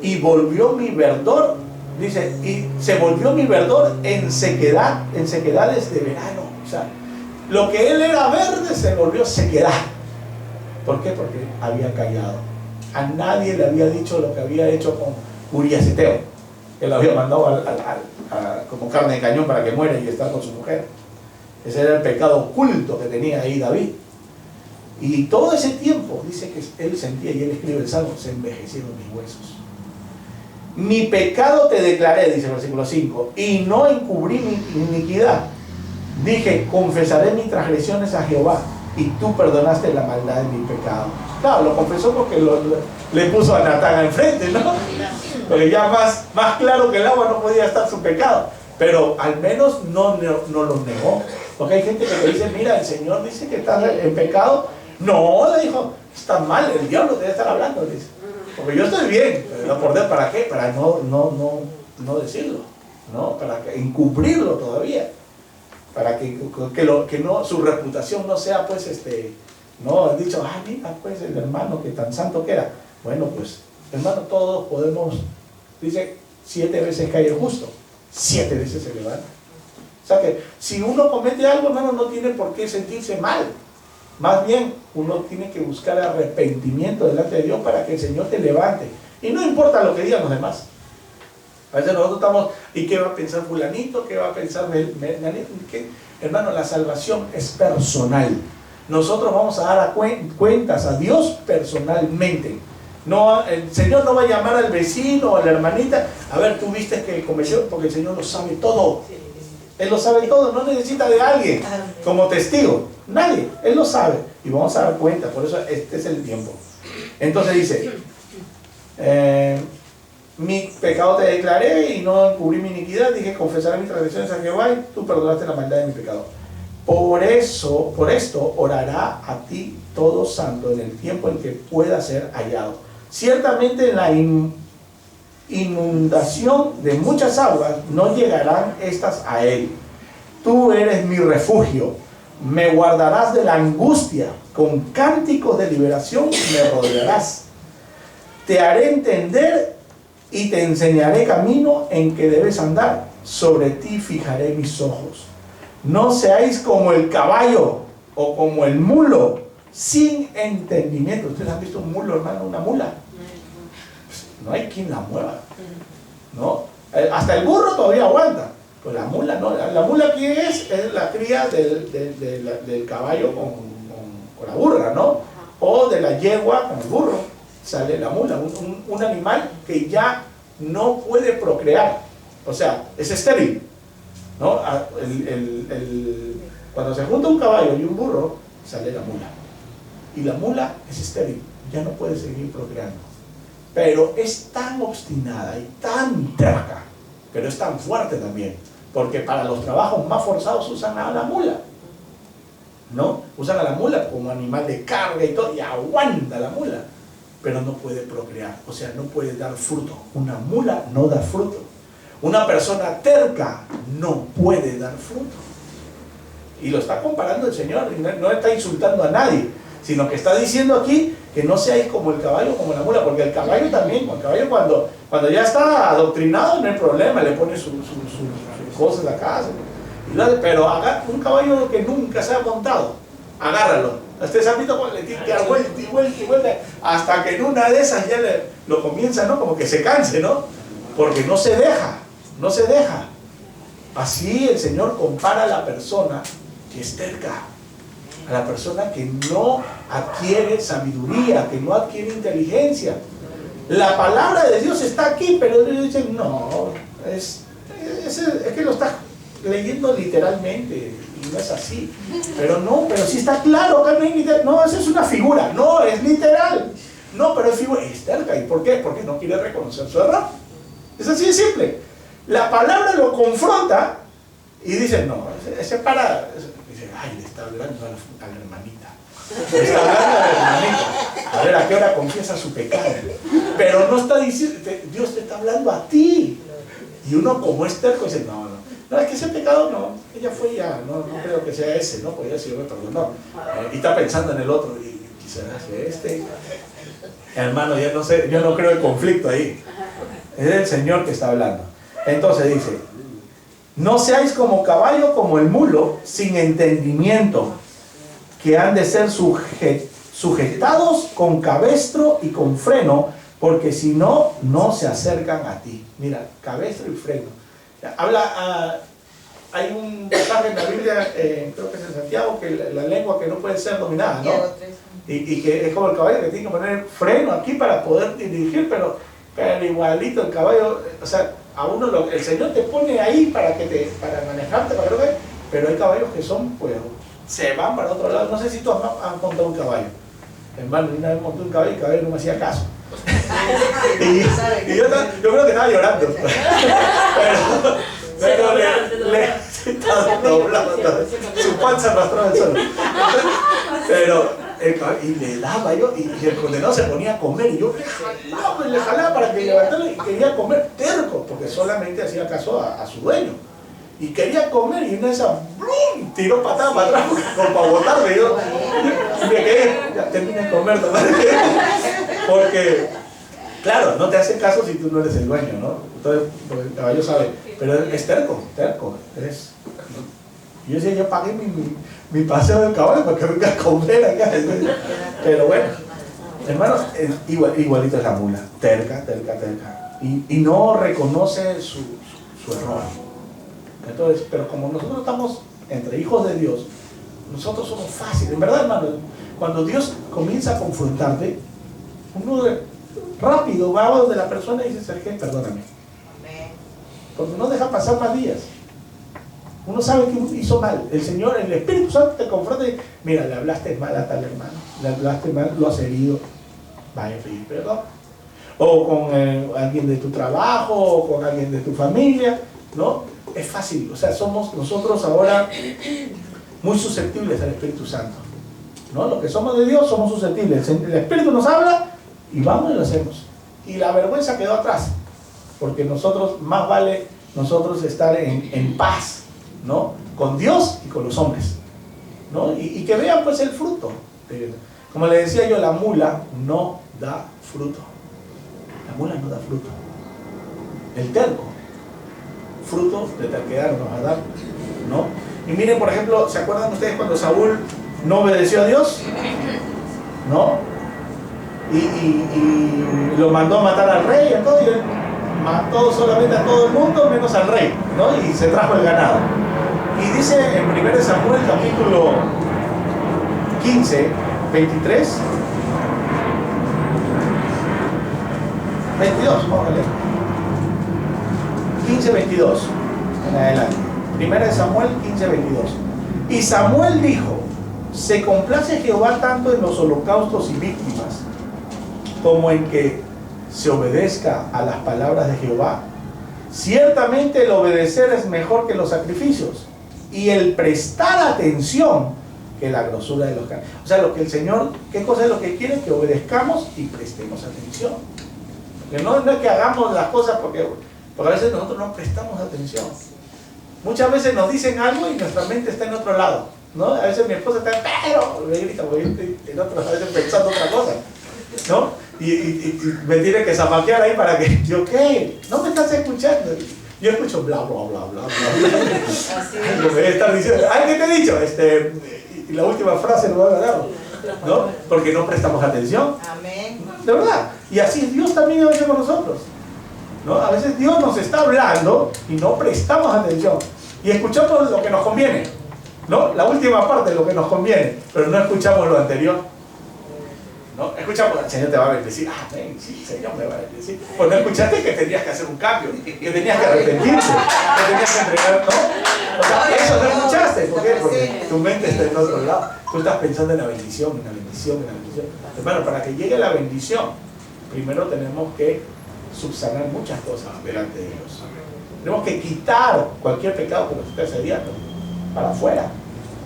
y volvió mi verdor, dice, y se volvió mi verdor en sequedades de verano. O sea, lo que él era verde se volvió sequedad. ¿Por qué? Porque había callado. A nadie le había dicho lo que había hecho con Urías Eteo. Él lo había mandado como carne de cañón para que muera y estar con su mujer. Ese era el pecado oculto que tenía ahí David. Y todo ese tiempo, dice que él sentía, y él escribe el Salmo, se envejecieron mis huesos. Mi pecado te declaré, dice el versículo 5, y no encubrí mi iniquidad. Dije, confesaré mis transgresiones a Jehová, y tú perdonaste la maldad de mi pecado. Claro, lo confesó porque le puso a Natán enfrente, ¿no? Porque ya más claro que el agua no podía estar su pecado. Pero al menos no lo negó. Porque hay gente que le dice, mira, el Señor dice que estás en pecado. No, le dijo, está mal, el diablo te debe estar hablando, dice. Porque yo estoy bien, pero por Dios, ¿para qué? Para no decirlo, ¿no? Para encubrirlo todavía. Para que no, su reputación no sea, pues, no, han dicho, mira, pues, el hermano que tan santo que era. Bueno, pues, hermano, todos podemos, dice, 7 veces cae el justo, 7 veces se levanta. O sea que, si uno comete algo, hermano, no tiene por qué sentirse mal. Más bien, uno tiene que buscar arrepentimiento delante de Dios para que el Señor te levante. Y no importa lo que digan los demás. A veces nosotros estamos, ¿y qué va a pensar fulanito? ¿Qué va a pensar menganito? Hermano, la salvación es personal. Nosotros vamos a dar cuentas a Dios personalmente. No, el Señor no va a llamar al vecino o a la hermanita, a ver, tú viste que cometió, porque el Señor lo sabe todo. Él lo sabe todo, no necesita de alguien como testigo. Nadie, Él lo sabe. Y vamos a dar cuenta, por eso este es el tiempo. Entonces dice, mi pecado te declaré y no encubrí mi iniquidad, dije, confesaré mis transgresiones a Jehová y tú perdonaste la maldad de mi pecado. Por esto orará a ti todo santo en el tiempo en que pueda ser hallado. Ciertamente en la inundación de muchas aguas no llegarán estas a él. Tú eres mi refugio, me guardarás de la angustia, con cánticos de liberación me rodearás. Te haré entender y te enseñaré camino en que debes andar. Sobre ti fijaré mis ojos. No seáis como el caballo o como el mulo, sin entendimiento. ¿Ustedes han visto un mulo, hermano? Una mula. Pues no hay quien la mueva, ¿no? Hasta el burro todavía aguanta, pues la mula no. La mula, ¿quién es? Es la cría del caballo con la burra, ¿no? O de la yegua con el burro. Sale la mula, un animal que ya no puede procrear, o sea, es estéril, ¿no? Cuando se junta un caballo y un burro, sale la mula. Y la mula es estéril, ya no puede seguir procreando. Pero es tan obstinada y tan terca, pero es tan fuerte también, porque para los trabajos más forzados usan a la mula, ¿no? Usan a la mula como animal de carga y todo, y aguanta la mula, pero no puede procrear, o sea, no puede dar fruto. Una mula no da fruto. Una persona terca no puede dar fruto. Y lo está comparando el Señor, no está insultando a nadie, sino que está diciendo aquí que no seáis como el caballo, como la mula, porque el caballo también, el caballo cuando ya está adoctrinado no hay problema, le pone sus cosas acá, pero un caballo que nunca se ha montado, agárralo. Ustedes han visto cuando le tiene que dar vuelta y vuelta y vuelta, hasta que en una de esas ya lo comienza, ¿no? Como que se canse, ¿no? Porque no se deja, no se deja. Así el Señor compara a la persona que es terca, a la persona que no adquiere sabiduría, que no adquiere inteligencia. La palabra de Dios está aquí, pero ellos dicen, no, es que lo estás leyendo literalmente, y no es así. Pero sí está claro, acá no hay literal. No, esa es una figura, no, es literal. No, pero es figura, es terca. ¿Y por qué? Porque no quiere reconocer su error. Es así de simple. La palabra lo confronta y dice, no, ese para... Dice, ay, le está hablando a la hermanita. Le está hablando a la hermanita. A ver, ¿a qué hora confiesa su pecado? Pero no está diciendo, Dios te está hablando a ti. Y uno como es terco dice, no, es que ese pecado no, ella fue ya, no creo que sea ese, ¿no? Pues ya sí, me perdonó. Y está pensando en el otro, y quizás este. Hermano, ya no sé, yo no creo el conflicto ahí. Es el Señor que está hablando. Entonces dice, no seáis como caballo, como el mulo, sin entendimiento, que han de ser sujetados con cabestro y con freno, porque si no, no se acercan a ti. Mira, cabestro y freno. Hay un pasaje en la Biblia, creo que es en Santiago, que la lengua que no puede ser dominada, ¿no? Y que es como el caballo que tiene que poner freno aquí para poder dirigir, pero igualito el caballo, o sea, a uno el Señor te pone ahí para manejarte, pero hay caballos que se van para otro lado. No sé si tú has montado un caballo. Hermano, una vez monté un caballo y el caballo no me hacía caso. y yo creo que estaba llorando. pero le estaba doblando, su panza arrastraba el suelo. Pero y le daba yo, y el condenado se ponía a comer, y yo le jalaba para que levantara y quería comer, terco, porque solamente hacía caso a su dueño. Y quería comer, y una de esas, ¡blum!, tiró patada para atrás, como para botarme. Yo me quedé, ya terminé de comer, porque, claro, no te hace caso si tú no eres el dueño, ¿no? Entonces, pues, el caballo sabe, pero es terco, eres. Y yo decía, yo pagué mi paseo del caballo para que venga a comer acá. Pero bueno, hermanos, igualito es la mula, terca. Y no reconoce su error. Entonces, pero como nosotros estamos entre hijos de Dios, nosotros somos fáciles. En verdad, hermano, cuando Dios comienza a confrontarte, uno rápido va a donde la persona y dice, Sergio, perdóname. Porque no deja pasar más días. Uno sabe que hizo mal. El Señor, el Espíritu Santo te confronta y mira, le hablaste mal a tal hermano, le hablaste mal, lo has herido, vaya a pedir perdón. O con alguien de tu trabajo, o con alguien de tu familia, ¿no? Es fácil, o sea, somos nosotros ahora muy susceptibles al Espíritu Santo, ¿no? Los que somos de Dios somos susceptibles. El Espíritu nos habla y vamos y lo hacemos. Y la vergüenza quedó atrás, porque más vale nosotros estar en paz, ¿no? Con Dios y con los hombres, ¿no? Y que vean pues el fruto. Como le decía yo, la mula no da fruto. La mula no da fruto. El terco, fruto de terquedad nos va a dar, ¿no? Y miren, por ejemplo, ¿se acuerdan ustedes cuando Saúl no obedeció a Dios? ¿No? Y lo mandó a matar al rey, y él mató solamente a todo el mundo menos al rey, ¿no? Y se trajo el ganado. Y dice en 1 Samuel capítulo 15, 23, 22, vamos a leer. 15, 22, en adelante. 1 Samuel 15, 22. Y Samuel dijo, ¿se complace Jehová tanto en los holocaustos y víctimas como en que se obedezca a las palabras de Jehová? Ciertamente el obedecer es mejor que los sacrificios, y el prestar atención que la grosura de los carnes. O sea, lo que el Señor, ¿qué cosa es lo que quiere? Que obedezcamos y prestemos atención. Que no es que hagamos las cosas porque a veces nosotros no prestamos atención. Muchas veces nos dicen algo y nuestra mente está en otro lado. ¿no? A veces mi esposa está, pero me grita, porque el otro a veces pensando otra cosa, ¿no? Y me tiene que zapatear ahí para que yo, ¿qué? No me estás escuchando. Yo escucho bla, bla, bla, bla, bla. Me voy a estar diciendo, ay, ¿qué te he dicho? Y la última frase no va a ganar, ¿no? Porque no prestamos atención. Amén. De verdad. Y así Dios también a veces con nosotros, ¿no? A veces Dios nos está hablando y no prestamos atención. Y escuchamos lo que nos conviene, ¿no? La última parte de lo que nos conviene, pero no escuchamos lo anterior. ¿No? Escuchamos, el Señor te va a bendecir. Amén, sí, el Señor me va a bendecir. Pues no escuchaste que tenías que hacer un cambio, que tenías que arrepentirte, que tenías que entregar, ¿no? O sea, eso no escuchaste. ¿Por qué? Porque tu mente está en otro lado. Tú estás pensando en la bendición, en la bendición, en la bendición. Hermano, para que llegue la bendición, primero tenemos que subsanar muchas cosas delante de Dios. Tenemos que quitar cualquier pecado que nos esté asediando para afuera,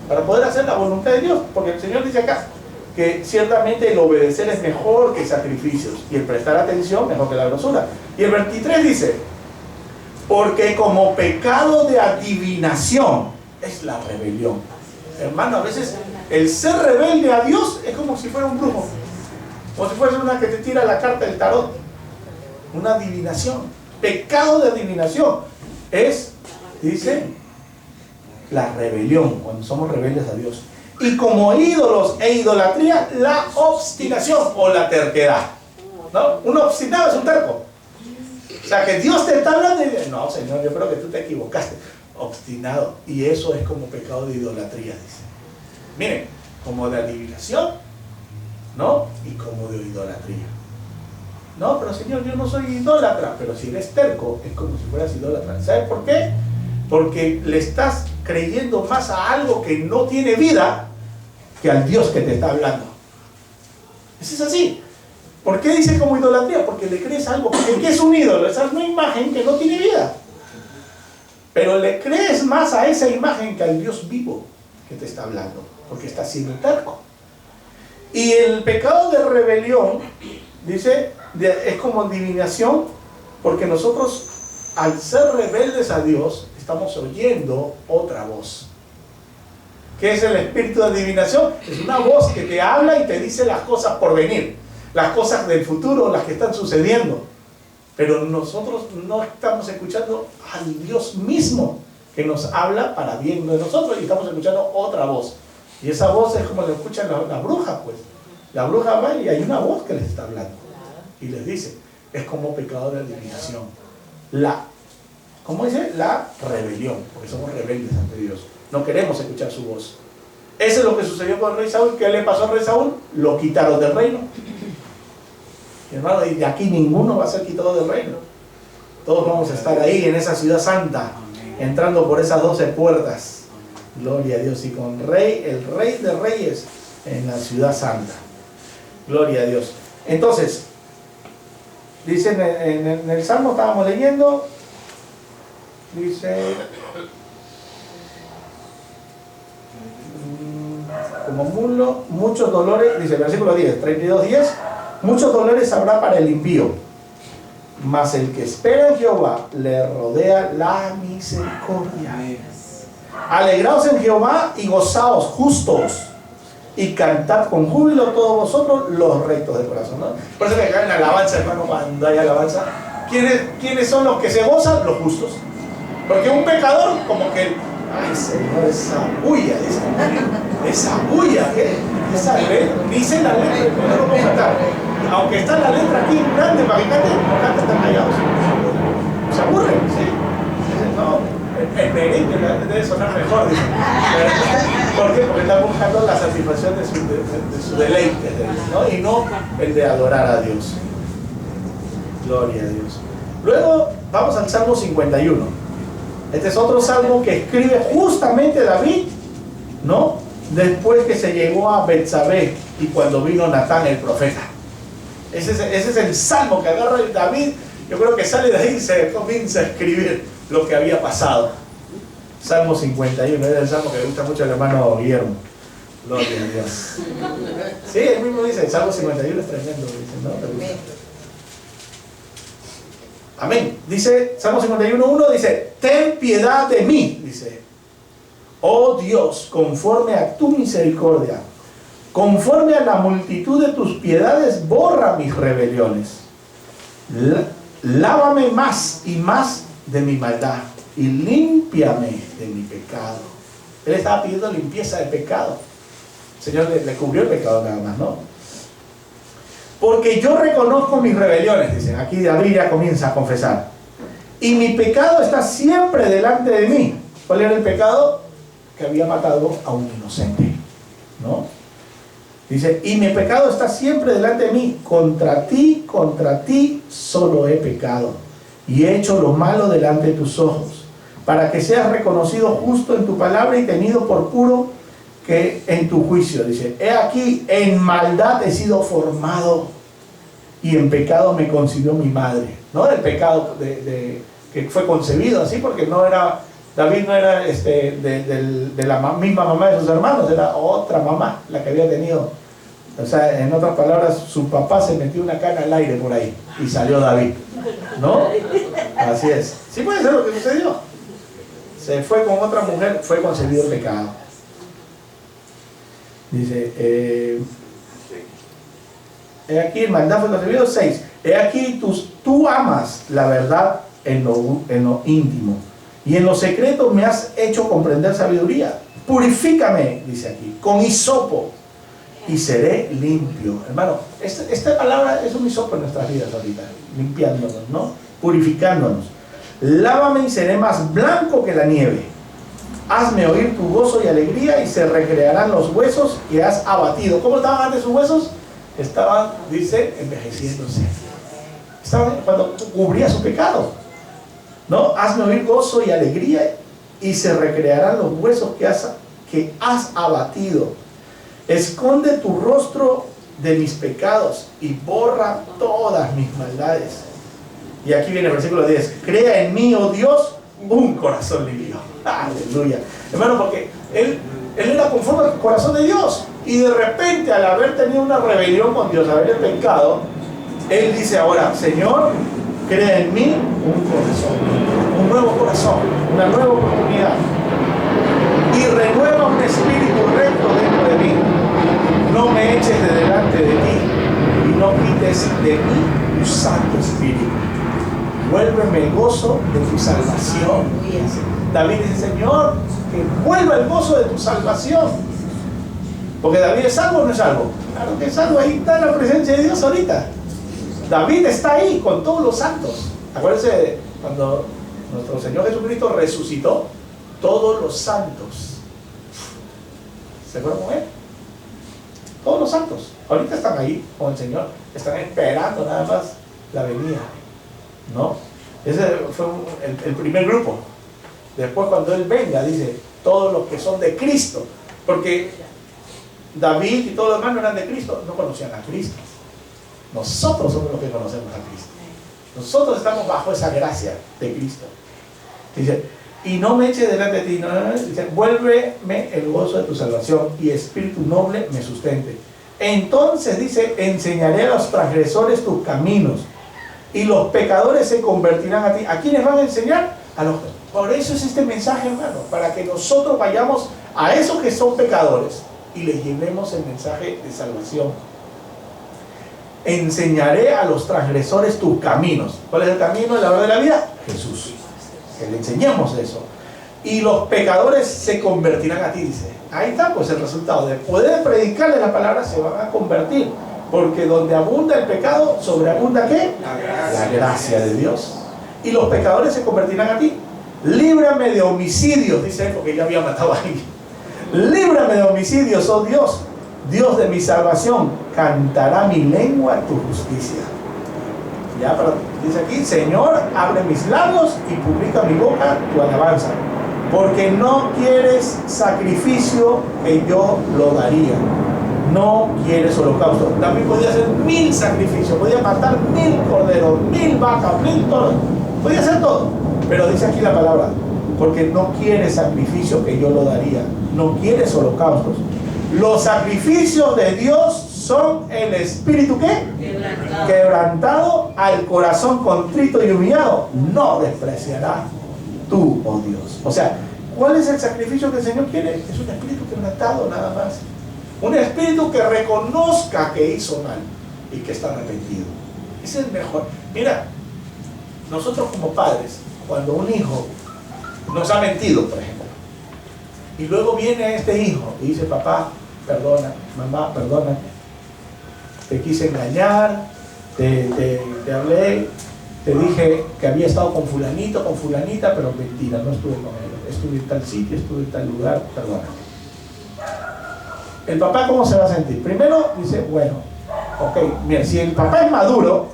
para poder hacer la voluntad de Dios. Porque el Señor dice acá que ciertamente el obedecer es mejor que sacrificios y el prestar atención mejor que la grosura. Y el 23 dice, porque como pecado de adivinación es la rebelión. Hermano, a veces el ser rebelde a Dios es como si fuera un brujo, como si fuera una que te tira la carta del tarot, una adivinación. Pecado de adivinación es, dice, la rebelión, cuando somos rebeldes a Dios. Y como ídolos e idolatría, la obstinación o la terquedad, ¿no? Un obstinado es un terco. O sea, que Dios te está hablando y dice, no, Señor, yo creo que tú te equivocaste. Obstinado. Y eso es como pecado de idolatría, dice. Miren, como de adivinación, ¿no? Y como de idolatría. No, pero Señor, yo no soy idólatra. Pero si eres terco, es como si fueras idólatra. ¿Sabes por qué? Porque le estás creyendo más a algo que no tiene vida que al Dios que te está hablando. Eso es así. ¿Por qué dice como idolatría? Porque le crees algo. Porque ¿qué es un ídolo? Esa es una imagen que no tiene vida. Pero le crees más a esa imagen que al Dios vivo que te está hablando. Porque está siendo terco. Y el pecado de rebelión, dice, es como adivinación, porque nosotros, al ser rebeldes a Dios, estamos oyendo otra voz. ¿Qué es el espíritu de adivinación? Es una voz que te habla y te dice las cosas por venir, las cosas del futuro, las que están sucediendo. Pero nosotros no estamos escuchando al Dios mismo que nos habla para bien de nosotros y estamos escuchando otra voz. Y esa voz es como la escuchan las brujas, pues. La bruja va y hay una voz que les está hablando y les dice, es como pecado de adivinación. ¿Cómo dice? La rebelión, porque somos rebeldes ante Dios. No queremos escuchar su voz. Eso es lo que sucedió con el rey Saúl. ¿Qué le pasó al rey Saúl? Lo quitaron del reino. Y hermano, y de aquí ninguno va a ser quitado del reino. Todos vamos a estar ahí en esa ciudad santa, entrando por esas 12 puertas. Gloria a Dios. Y con el rey de reyes en la ciudad santa. Gloria a Dios. Entonces, dice en el Salmo, estábamos leyendo, dice, como mulo, muchos dolores, dice el versículo 10, 32:10, muchos dolores habrá para el impío, mas el que espera en Jehová le rodea la misericordia. Alegraos en Jehová y gozaos justos, y cantad con júbilo todos vosotros los rectos de corazón, ¿no? Por eso que acá en la alabanza, hermano, cuando hay alabanza, ¿quiénes son los que se gozan? Los justos. Porque un pecador, como que, ay Señor, esa bulla, esa bulla, ¿qué? Esa letra, dice la letra, no lo puedo cantar. Aunque está la letra aquí grande para que cante, no canta, están callados. Se aburren, ¿sí? Dicen, no. El merengue debe sonar mejor, dice. ¿Por qué? Porque está buscando la satisfacción de su deleite, ¿no? Y no el de adorar a Dios. Gloria a Dios. Luego vamos al Salmo 51. Este es otro salmo que escribe justamente David, ¿no? Después que se llegó a Betsabé y cuando vino Natán el profeta. Ese es el salmo que agarra David. Yo creo que sale de ahí y se comienza a escribir lo que había pasado. Salmo 51, es el salmo que le gusta mucho al hermano Guillermo. Gloria a Dios. Sí, él mismo dice, el Salmo 51 es tremendo, dice, ¿no? Amén. Dice, Salmo 51:1 dice, ten piedad de mí, dice, Oh Dios, conforme a tu misericordia, conforme a la multitud de tus piedades, borra mis rebeliones. Lávame más y más de mi maldad y límpiame de mi pecado. Él estaba pidiendo limpieza de pecado. El Señor le cubrió el pecado nada más, ¿no? Porque yo reconozco mis rebeliones, dicen. Aquí David ya comienza a confesar. Y mi pecado está siempre delante de mí. ¿Cuál era el pecado? Que había matado a un inocente, ¿no? Dice, y mi pecado está siempre delante de mí. Contra ti solo he pecado. Y he hecho lo malo delante de tus ojos, para que seas reconocido justo en tu palabra y tenido por puro que en tu juicio. Dice, he aquí, en maldad he sido formado, y en pecado me concibió mi madre. No del pecado que fue concebido así, porque no era, David no era de la misma mamá de sus hermanos, era otra mamá la que había tenido. O sea, en otras palabras, su papá se metió una cana al aire por ahí y salió David, ¿no? Así es. Sí puede ser lo que sucedió. Se fue con otra mujer, fue concebido el pecado. Dice, he aquí, en maldad fue concebido. 6. He aquí, tú amas la verdad en lo íntimo, y en lo secreto me has hecho comprender sabiduría. Purifícame, dice aquí, con hisopo, y seré limpio. Hermano, esta palabra es un hisopo en nuestras vidas ahorita, limpiándonos, ¿no? Purificándonos. Lávame y seré más blanco que la nieve. Hazme oír tu gozo y alegría, y se recrearán los huesos que has abatido. ¿Cómo estaban antes sus huesos? Estaban, dice, envejeciéndose. Estaban cuando cubría su pecado, ¿no? Hazme oír gozo y alegría, y se recrearán los huesos que has abatido. Esconde tu rostro de mis pecados y borra todas mis maldades. Y aquí viene el versículo 10. Crea en mí, oh Dios, un corazón limpio. Aleluya. Hermano, porque él era conforme al corazón de Dios. Y de repente, al haber tenido una rebelión con Dios, haber pecado, él dice ahora, Señor, crea en mí un corazón limpio, un nuevo corazón, una nueva oportunidad. Y renueva un espíritu recto dentro de mí. No me eches de delante de ti, y no quites de mí tu Santo Espíritu. Vuélveme el gozo de tu salvación. David dice, Señor, que vuelva el gozo de tu salvación. Porque David es salvo o no es salvo. Claro que es salvo, ahí está la presencia de Dios ahorita. David está ahí con todos los santos. Acuérdense cuando nuestro Señor Jesucristo resucitó, todos los santos se fueron con él. Todos los santos ahorita están ahí con el Señor, están esperando nada más la venida, ¿no? Ese fue el primer grupo. Después, cuando Él venga, dice, todos los que son de Cristo, porque David y todos los demás no eran de Cristo, no conocían a Cristo. Nosotros somos los que conocemos a Cristo. Nosotros estamos bajo esa gracia de Cristo. Dice, y no me eches delante de ti, dice, vuélveme el gozo de tu salvación, y espíritu noble me sustente. Entonces, dice, enseñaré a los transgresores tus caminos, y los pecadores se convertirán a ti. ¿A quiénes van a enseñar? A los. Por eso es este mensaje, hermano, para que nosotros vayamos a esos que son pecadores y les llevemos el mensaje de salvación. Enseñaré a los transgresores tus caminos. ¿Cuál es el camino de la verdad de la vida? Jesús. Que le enseñemos eso. Y los pecadores se convertirán a ti, dice. Ahí está pues el resultado. De poder predicarles la palabra, se van a convertir. Porque donde abunda el pecado, sobreabunda ¿qué? La gracia de Dios. Y los pecadores se convertirán a ti. Líbrame de homicidios, dice él, porque ya había matado a alguien. Líbrame de homicidios, oh Dios, Dios de mi salvación. Cantará mi lengua tu justicia. Ya, pero dice aquí, Señor, abre mis labios y publica mi boca tu alabanza. Porque no quieres sacrificio que yo lo daría. No quieres holocausto. David podía hacer 1000 sacrificios, podía matar 1000 corderos, 1000 vacas, 1000 toros, podía hacer todo. Pero dice aquí la palabra, porque no quieres sacrificio que yo lo daría. No quieres holocaustos. Los sacrificios de Dios son el espíritu ¿qué? Quebrantado, al corazón contrito y humillado. No despreciará tú, oh Dios. O sea, ¿Cuál es el sacrificio que el Señor quiere? Es un espíritu quebrantado nada más. Un espíritu que reconozca que hizo mal y que está arrepentido. Ese es el mejor. Mira, nosotros como padres, cuando un hijo nos ha mentido, por ejemplo, y luego viene este hijo y dice: papá, perdona, mamá, perdóname, te quise engañar, te hablé, te dije que había estado con fulanito, con fulanita, pero mentira, no estuve con él, estuve en tal sitio, estuve en tal lugar, perdóname. ¿El papá cómo se va a sentir? Primero dice: bueno, ok, mira, si el papá es maduro,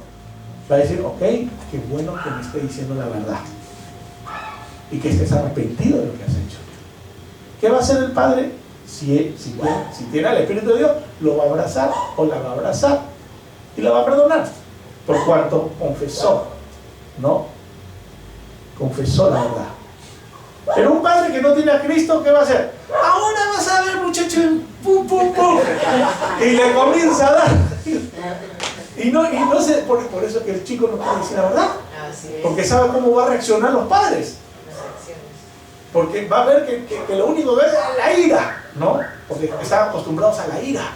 va a decir: ok, qué bueno que me esté diciendo la verdad y que estés arrepentido de lo que has hecho. ¿Qué va a hacer el padre? Si tiene al Espíritu de Dios, lo va a abrazar o la va a abrazar y la va a perdonar, por cuanto confesó, ¿no? Confesó la verdad. Pero un padre que no tiene a Cristo, ¿qué va a hacer? Ahora vas a ver, muchacho, pum, pum, pum, y le comienza a dar. Y no sé, por eso que el chico no puede decir la verdad, porque sabe cómo va a reaccionar los padres. Porque va a ver que lo único que es la ira, ¿no? Porque están acostumbrados a la ira,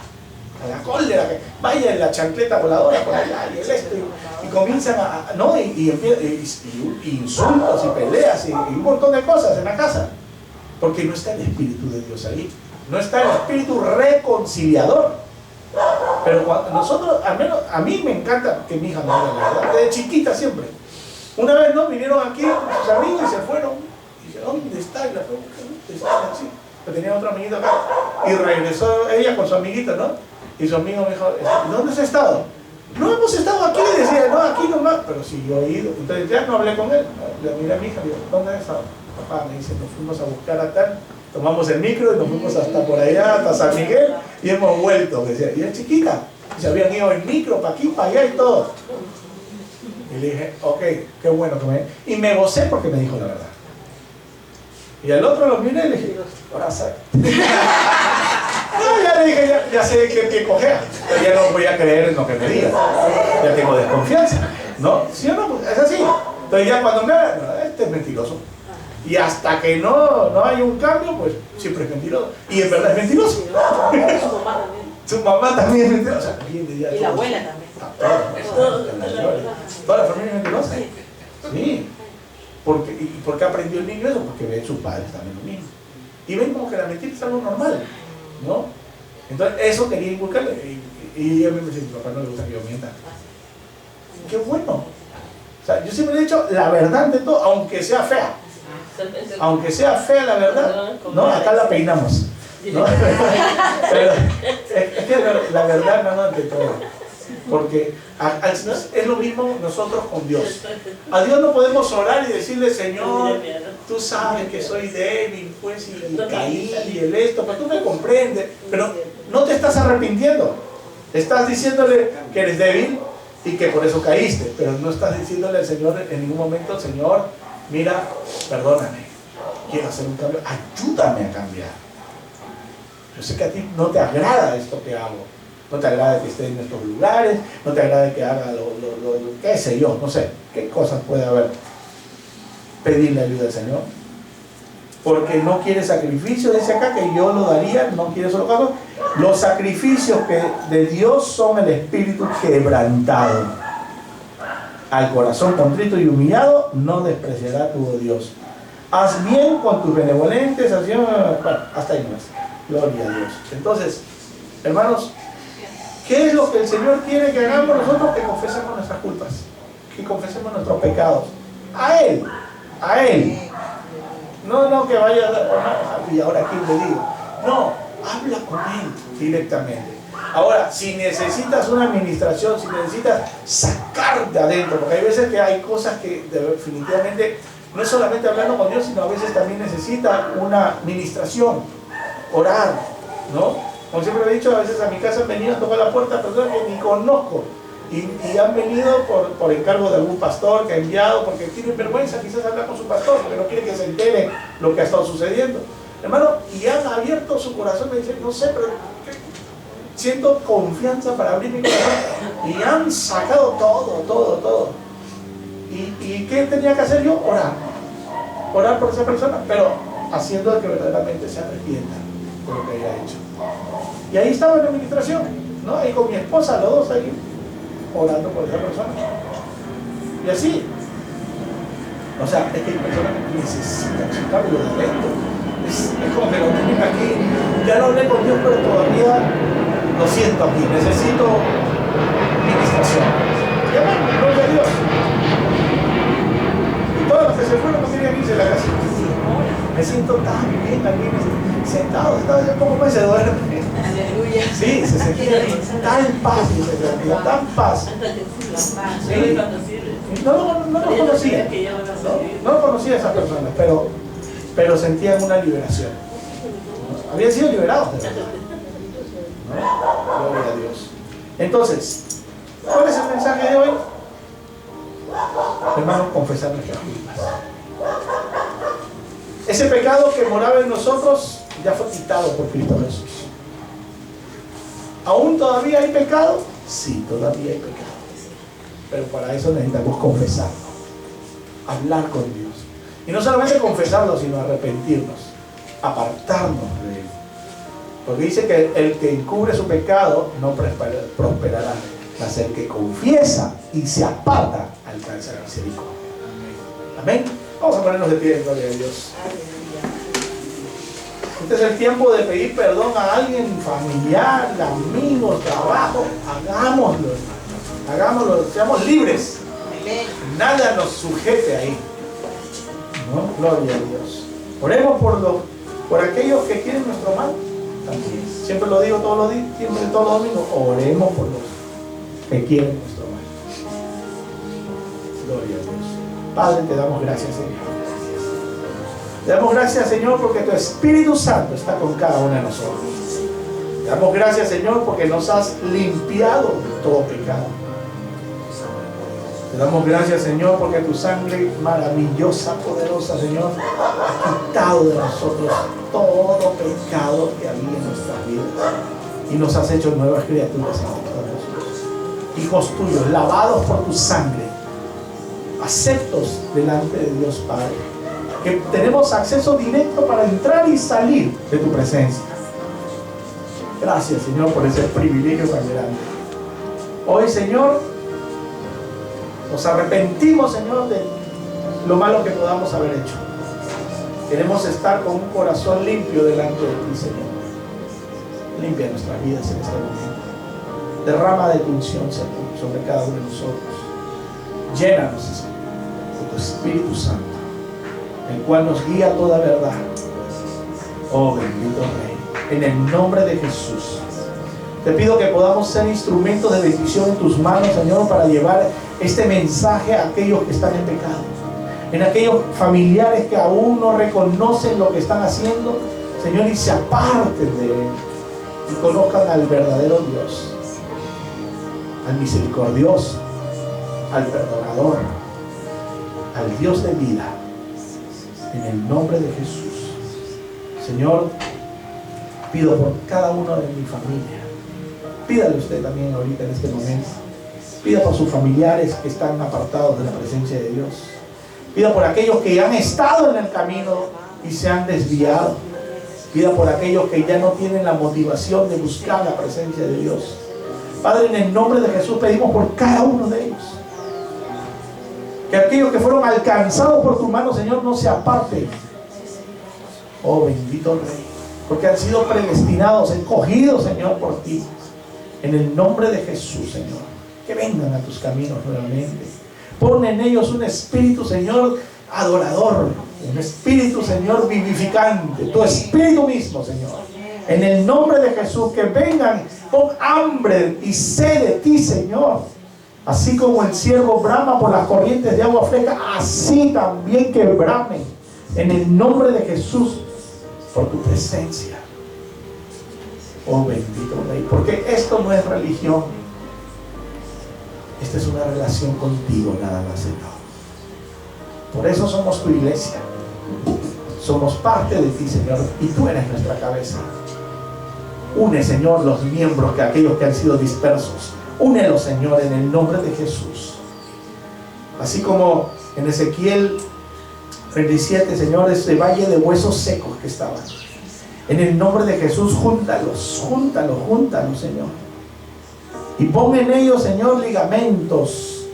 a la cólera, que vaya en la chancleta voladora por allá y el esto, y comienzan a, ¿no? Y insultos y peleas y un montón de cosas en la casa, porque no está el Espíritu de Dios ahí, no está el Espíritu reconciliador. Pero cuando nosotros, al menos a mí me encanta que mi hija me diga la verdad, desde chiquita siempre. Una vez, ¿no? Vinieron aquí con sus amigos y se fueron. ¿Dónde está? Y la pregunta: ¿dónde está? Así. Pero tenía otro amiguito acá. Y regresó ella con su amiguito, ¿no? Y su amigo me dijo: ¿dónde has estado? No hemos estado aquí, decía. No, aquí nomás. Pero sí, yo he ido. Entonces ya no hablé con él. Le miré a mi hija y digo: ¿dónde has estado? Papá me dice: nos fuimos a buscar a tal. Tomamos el micro y nos fuimos hasta por allá, hasta San Miguel, y hemos vuelto. Decía, y es chiquita. Y se habían ido en micro para aquí, para allá y todo. Y le dije: ok, qué bueno que me... Y me gocé porque me dijo la verdad. Y al otro lo miré y le dije: ahora sabe. No, ya le dije: ya sé que cojea. Pero ya no voy a creer en lo que me diga. Ya tengo desconfianza, ¿no? ¿Sí o no? Pues es así. Entonces ya cuando me habla: no, este es mentiroso. Y hasta que no hay un cambio, pues siempre es mentiroso. Y en verdad es mentiroso. Su mamá también es mentirosa. Y la abuela también. Toda la familia es mentirosa. Sí. ¿Por qué aprendió el niño eso? Porque ven sus padres también lo mismo. Y ven como que la mentira es algo normal, ¿no? Entonces eso quería inculcarle. Y a mí me dice: mi papá no le gusta que yo mienta. ¡Qué bueno! O sea, yo siempre he dicho la verdad de todo, aunque sea fea. Aunque sea fea la verdad, ¿no? Acá la peinamos, ¿no? Pero es que la verdad, hermano, ante todo. Porque es lo mismo nosotros con Dios. A Dios no podemos orar y decirle: Señor, tú sabes que soy débil, pues, y caí, y el esto, pero tú me comprendes. Pero no te estás arrepintiendo. Estás diciéndole que eres débil y que por eso caíste. Pero no estás diciéndole al Señor en ningún momento: Señor, mira, perdóname, quiero hacer un cambio, ayúdame a cambiar. Yo sé que a ti no te agrada esto que hago, no te agrada que esté en estos lugares, no te agrada que haga lo qué sé yo, no sé, qué cosas puede haber. Pedirle ayuda al Señor, porque no quiere sacrificio, dice acá que yo lo daría, no quiere solo caso. Los sacrificios que de Dios son el espíritu quebrantado. Al corazón contrito y humillado no despreciará tu Dios. Haz bien con tus benevolentes acciones. Bueno, hasta ahí más. Gloria a Dios. Entonces, hermanos, ¿qué es lo que el Señor quiere que hagamos nosotros? Que confesemos nuestras culpas, que confesemos nuestros pecados a Él, a Él. No que vaya a dar, y ahora quién le digo. No, habla con Él directamente. Ahora, si necesitas una administración, si necesitas sacar de adentro, porque hay veces que hay cosas que definitivamente no es solamente hablando con Dios, sino a veces también necesita una administración, orar, ¿no? Como siempre he dicho, a veces a mi casa han venido a tocar la puerta a personas que ni conozco y han venido por encargo de algún pastor que ha enviado, porque tienen vergüenza quizás hablar con su pastor, porque no quiere que se entere lo que ha estado sucediendo. Hermano, y han abierto su corazón, me dicen: no sé, pero siento confianza para abrir mi corazón, y han sacado todo. ¿Y qué tenía que hacer yo? Orar por esa persona, pero haciendo que verdaderamente se arrepienta por lo que haya hecho. Y ahí estaba en la administración, ¿no? Ahí con mi esposa, los dos ahí, orando por esa persona. Y así. O sea, es que hay personas que necesitan su cambio de talento. Es como que lo tienen aquí. Ya lo hablé con Dios, pero todavía lo siento aquí. Necesito administración. Y amén, gloria a Dios. Y todos los que se fueron no querían irse de la casa. Me siento tan bien aquí, sentado, yo como me se duerme. Aleluya. Sí, se sentía tan paz, tan paz. Sí. No lo conocía. No conocía a esas personas, pero sentían una liberación. Habían sido liberados de verdad. ¿No? Gloria a Dios. Entonces, ¿cuál es el mensaje de hoy? Hermanos, confesar nuestras culpas. Ese pecado que moraba en nosotros ya fue quitado por Cristo Jesús. ¿Aún todavía hay pecado? Sí, todavía hay pecado. Pero para eso necesitamos confesarlo, hablar con Dios. Y no solamente confesarlo, sino arrepentirnos, apartarnos de él. Porque dice que el que encubre su pecado no prosperará, mas el que confiesa y se aparta alcanza la misericordia. Amén. Vamos a ponernos de pie en gloria a Dios. Este es el tiempo de pedir perdón a alguien, familiar, amigo, trabajo. Hagámoslo, hermano. Hagámoslo, seamos libres. Nada nos sujete ahí. ¿No? Gloria a Dios. Oremos por aquellos que quieren nuestro mal. También. Siempre lo digo todos los días, siempre todos los domingos. Oremos por los que quieren nuestro mal. Gloria a Dios. Padre, te damos gracias, Señor. Te damos gracias, Señor, porque tu Espíritu Santo está con cada uno de nosotros. Te damos gracias, Señor, porque nos has limpiado de todo pecado. Te damos gracias, Señor, porque tu sangre maravillosa, poderosa, Señor, ha quitado de nosotros todo pecado que había en nuestras vidas. Y nos has hecho nuevas criaturas en Cristo Jesús. Hijos tuyos, lavados por tu sangre, aceptos delante de Dios Padre, que tenemos acceso directo para entrar y salir de tu presencia. Gracias, Señor, por ese privilegio tan grande. Hoy, Señor, nos arrepentimos, Señor, de lo malo que podamos haber hecho. Queremos estar con un corazón limpio delante de ti, Señor. Limpia nuestras vidas en este momento. Derrama de tu unción, Señor, sobre cada uno de nosotros. Llénanos, Señor, de tu Espíritu Santo, el cual nos guía a toda verdad. Oh bendito Rey, en el nombre de Jesús, te pido que podamos ser instrumentos de bendición en tus manos, Señor, para llevar este mensaje a aquellos que están en pecado, en aquellos familiares que aún no reconocen lo que están haciendo, Señor, y se aparten de él y conozcan al verdadero Dios, al misericordioso, al perdonador, al Dios de vida, en el nombre de Jesús. Señor, pido por cada uno de mi familia. Pídale usted también ahorita en este momento. Pida por sus familiares que están apartados de la presencia de Dios. Pida por aquellos que han estado en el camino y se han desviado. Pida por aquellos que ya no tienen la motivación de buscar la presencia de Dios. Padre, en el nombre de Jesús pedimos por cada uno de ellos. Que aquellos que fueron alcanzados por tu mano, Señor, no se aparten. Oh bendito Rey, porque han sido predestinados, escogidos, Señor, por ti. En el nombre de Jesús, Señor, que vengan a tus caminos nuevamente. Pon en ellos un espíritu, Señor, adorador, un espíritu, Señor, vivificante, tu espíritu mismo, Señor. En el nombre de Jesús, que vengan con hambre y sed de ti, Señor. Así como el ciervo brama por las corrientes de agua fresca, así también que bramen en el nombre de Jesús por tu presencia. Oh bendito Rey, porque esto no es religión, esta es una relación contigo nada más, Señor. Por eso somos tu iglesia, somos parte de ti, Señor, y tú eres nuestra cabeza. Une, Señor, los miembros, que aquellos que han sido dispersos, únelos, Señor, en el nombre de Jesús. Así como en Ezequiel 37, Señor, ese valle de huesos secos que estaban. En el nombre de Jesús, júntalos, Señor. Y pon en ellos, Señor, ligamentos.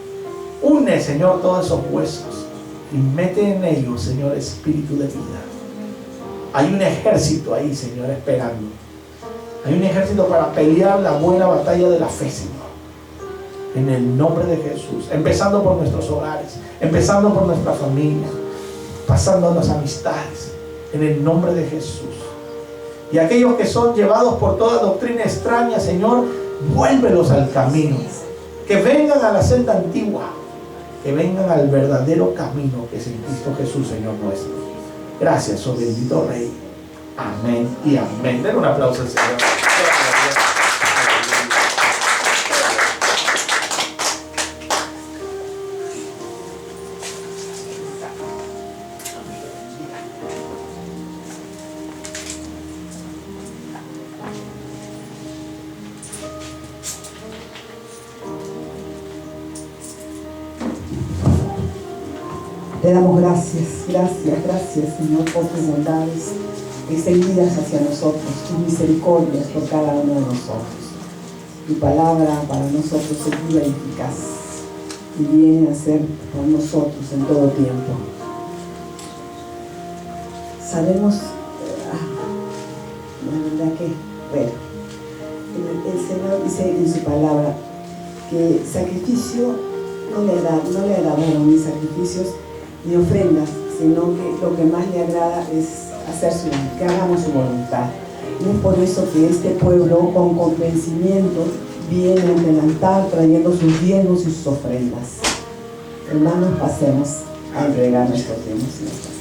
Une, Señor, todos esos huesos. Y mete en ellos, Señor, espíritu de vida. Hay un ejército ahí, Señor, esperando. Hay un ejército para pelear la buena batalla de la fe, Señor. En el nombre de Jesús. Empezando por nuestros hogares. Empezando por nuestra familia. Pasando a las amistades. En el nombre de Jesús. Y aquellos que son llevados por toda doctrina extraña, Señor, vuélvelos al camino. Que vengan a la senda antigua. Que vengan al verdadero camino que es en Cristo Jesús, Señor nuestro. Gracias, oh bendito Rey. Amén y amén. Den un aplauso al Señor. Te damos gracias, Señor, por tus bondades extendidas hacia nosotros, tus misericordias por cada uno de nosotros. Tu palabra para nosotros es viva y eficaz y viene a ser por nosotros en todo tiempo. Sabemos, la verdad que, bueno, el Señor dice en su palabra que sacrificio no le agradaron ni sacrificios ni ofrendas, sino que lo que más le agrada es que hagamos su voluntad. Y es por eso que este pueblo con convencimiento viene ante el altar trayendo sus diezmos y sus ofrendas. Hermanos, pasemos a entregar nuestros diezmos y ofrendas.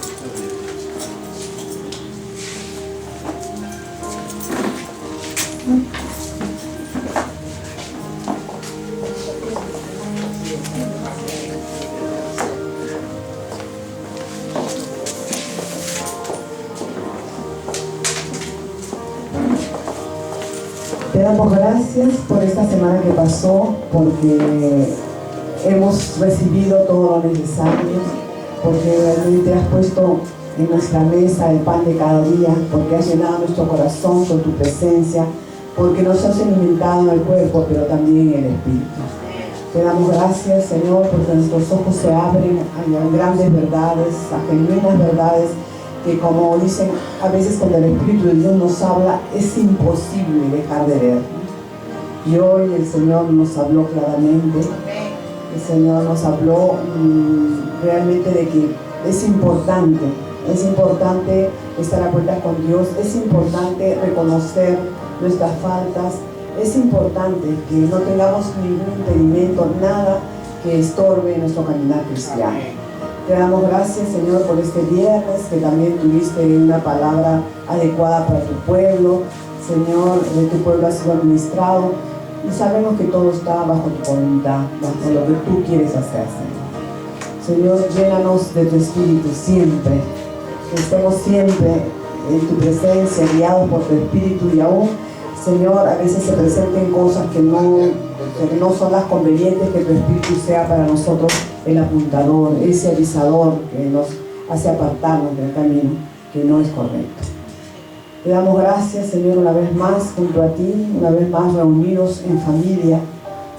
Te damos gracias por esta semana que pasó, porque hemos recibido todo lo necesario, porque realmente has puesto en nuestra mesa el pan de cada día, porque has llenado nuestro corazón con tu presencia, porque nos has alimentado en el cuerpo, pero también en el espíritu. Te damos gracias, Señor, porque nuestros ojos se abren a grandes verdades, a genuinas verdades, que como dicen, a veces cuando el Espíritu de Dios nos habla, es imposible dejar de ver. Y hoy el Señor nos habló claramente. El Señor nos habló realmente de que es importante estar a cuentas con Dios, es importante reconocer nuestras faltas, es importante que no tengamos ningún impedimento, nada que estorbe nuestro caminar cristiano. Te damos gracias, Señor, por este viernes, que también tuviste una palabra adecuada para tu pueblo. Señor, tu pueblo ha sido administrado y sabemos que todo está bajo tu voluntad, bajo lo que tú quieres hacer, Señor. Señor, llénanos de tu espíritu siempre, que estemos siempre en tu presencia, guiados por tu espíritu, y aún, Señor, a veces se presenten cosas que no son las convenientes, que tu espíritu sea para nosotros el apuntador, ese avisador que nos hace apartarnos del camino que no es correcto. Te damos gracias, Señor, una vez más junto a ti, una vez más reunidos en familia,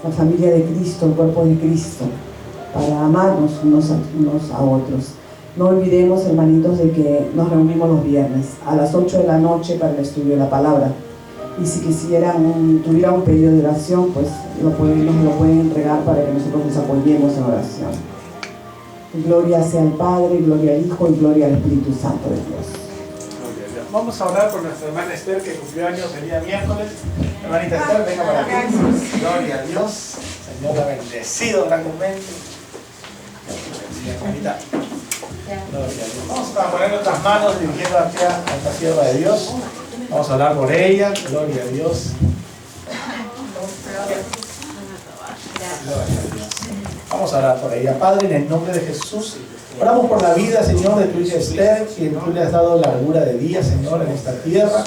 la familia de Cristo, el cuerpo de Cristo, para amarnos unos a otros. No olvidemos, hermanitos, de que nos reunimos los viernes a las 8 de la noche para el estudio de la palabra. Y si tuviera un pedido de oración, pues nos lo pueden entregar para que nosotros nos apoyemos en oración. Gloria sea al Padre, gloria al Hijo y gloria al Espíritu Santo de Dios. Vamos a orar por nuestra hermana Esther, que cumplió años el día miércoles. Hermanita Esther, venga para aquí. Gloria a Dios. Señor, ha bendecido grandemente. Hermanita. Gloria a Dios. Vamos a poner nuestras manos dirigiendo hacia esta sierva de Dios. Vamos a hablar por ella. Gloria a Dios. Gloria a Dios. Vamos a orar por ella. Padre, en el nombre de Jesús, oramos por la vida, Señor, de tu hija Esther, quien tú le has dado largura de día, Señor, en esta tierra,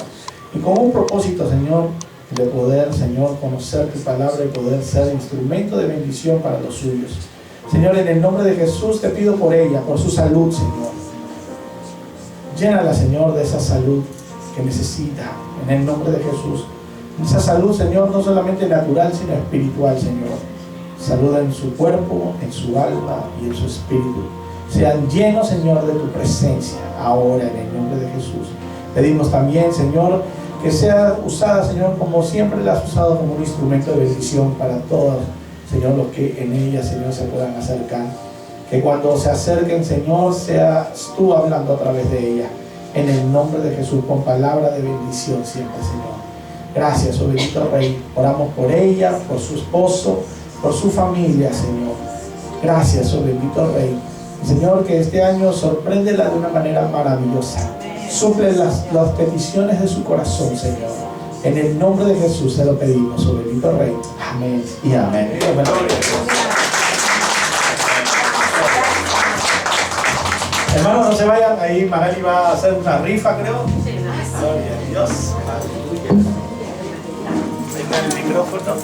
y con un propósito, Señor, de poder, Señor, conocer tu palabra y poder ser instrumento de bendición para los suyos. Señor, en el nombre de Jesús te pido por ella, por su salud, Señor. Llénala, Señor, de esa salud que necesita, en el nombre de Jesús. Esa salud, Señor, no solamente natural, sino espiritual, Señor. Salud en su cuerpo, en su alma y en su espíritu. Sean llenos, Señor, de tu presencia, ahora en el nombre de Jesús. Pedimos también, Señor, que sea usada, Señor, como siempre la has usado, como un instrumento de bendición para todos, Señor, los que en ella, Señor, se puedan acercar. Que cuando se acerquen, Señor, seas tú hablando a través de ella. En el nombre de Jesús, con palabra de bendición siempre, Señor. Gracias, oh bendito Rey. Oramos por ella, por su esposo, por su familia, Señor. Gracias, oh bendito Rey. Señor, que este año sorpréndela de una manera maravillosa. Suple las peticiones de su corazón, Señor. En el nombre de Jesús se lo pedimos, oh bendito Rey. Amén y amén. Hermanos, no se vayan. Ahí Magali va a hacer una rifa, creo. Gloria a Dios. Aleluya. Venga el micrófono.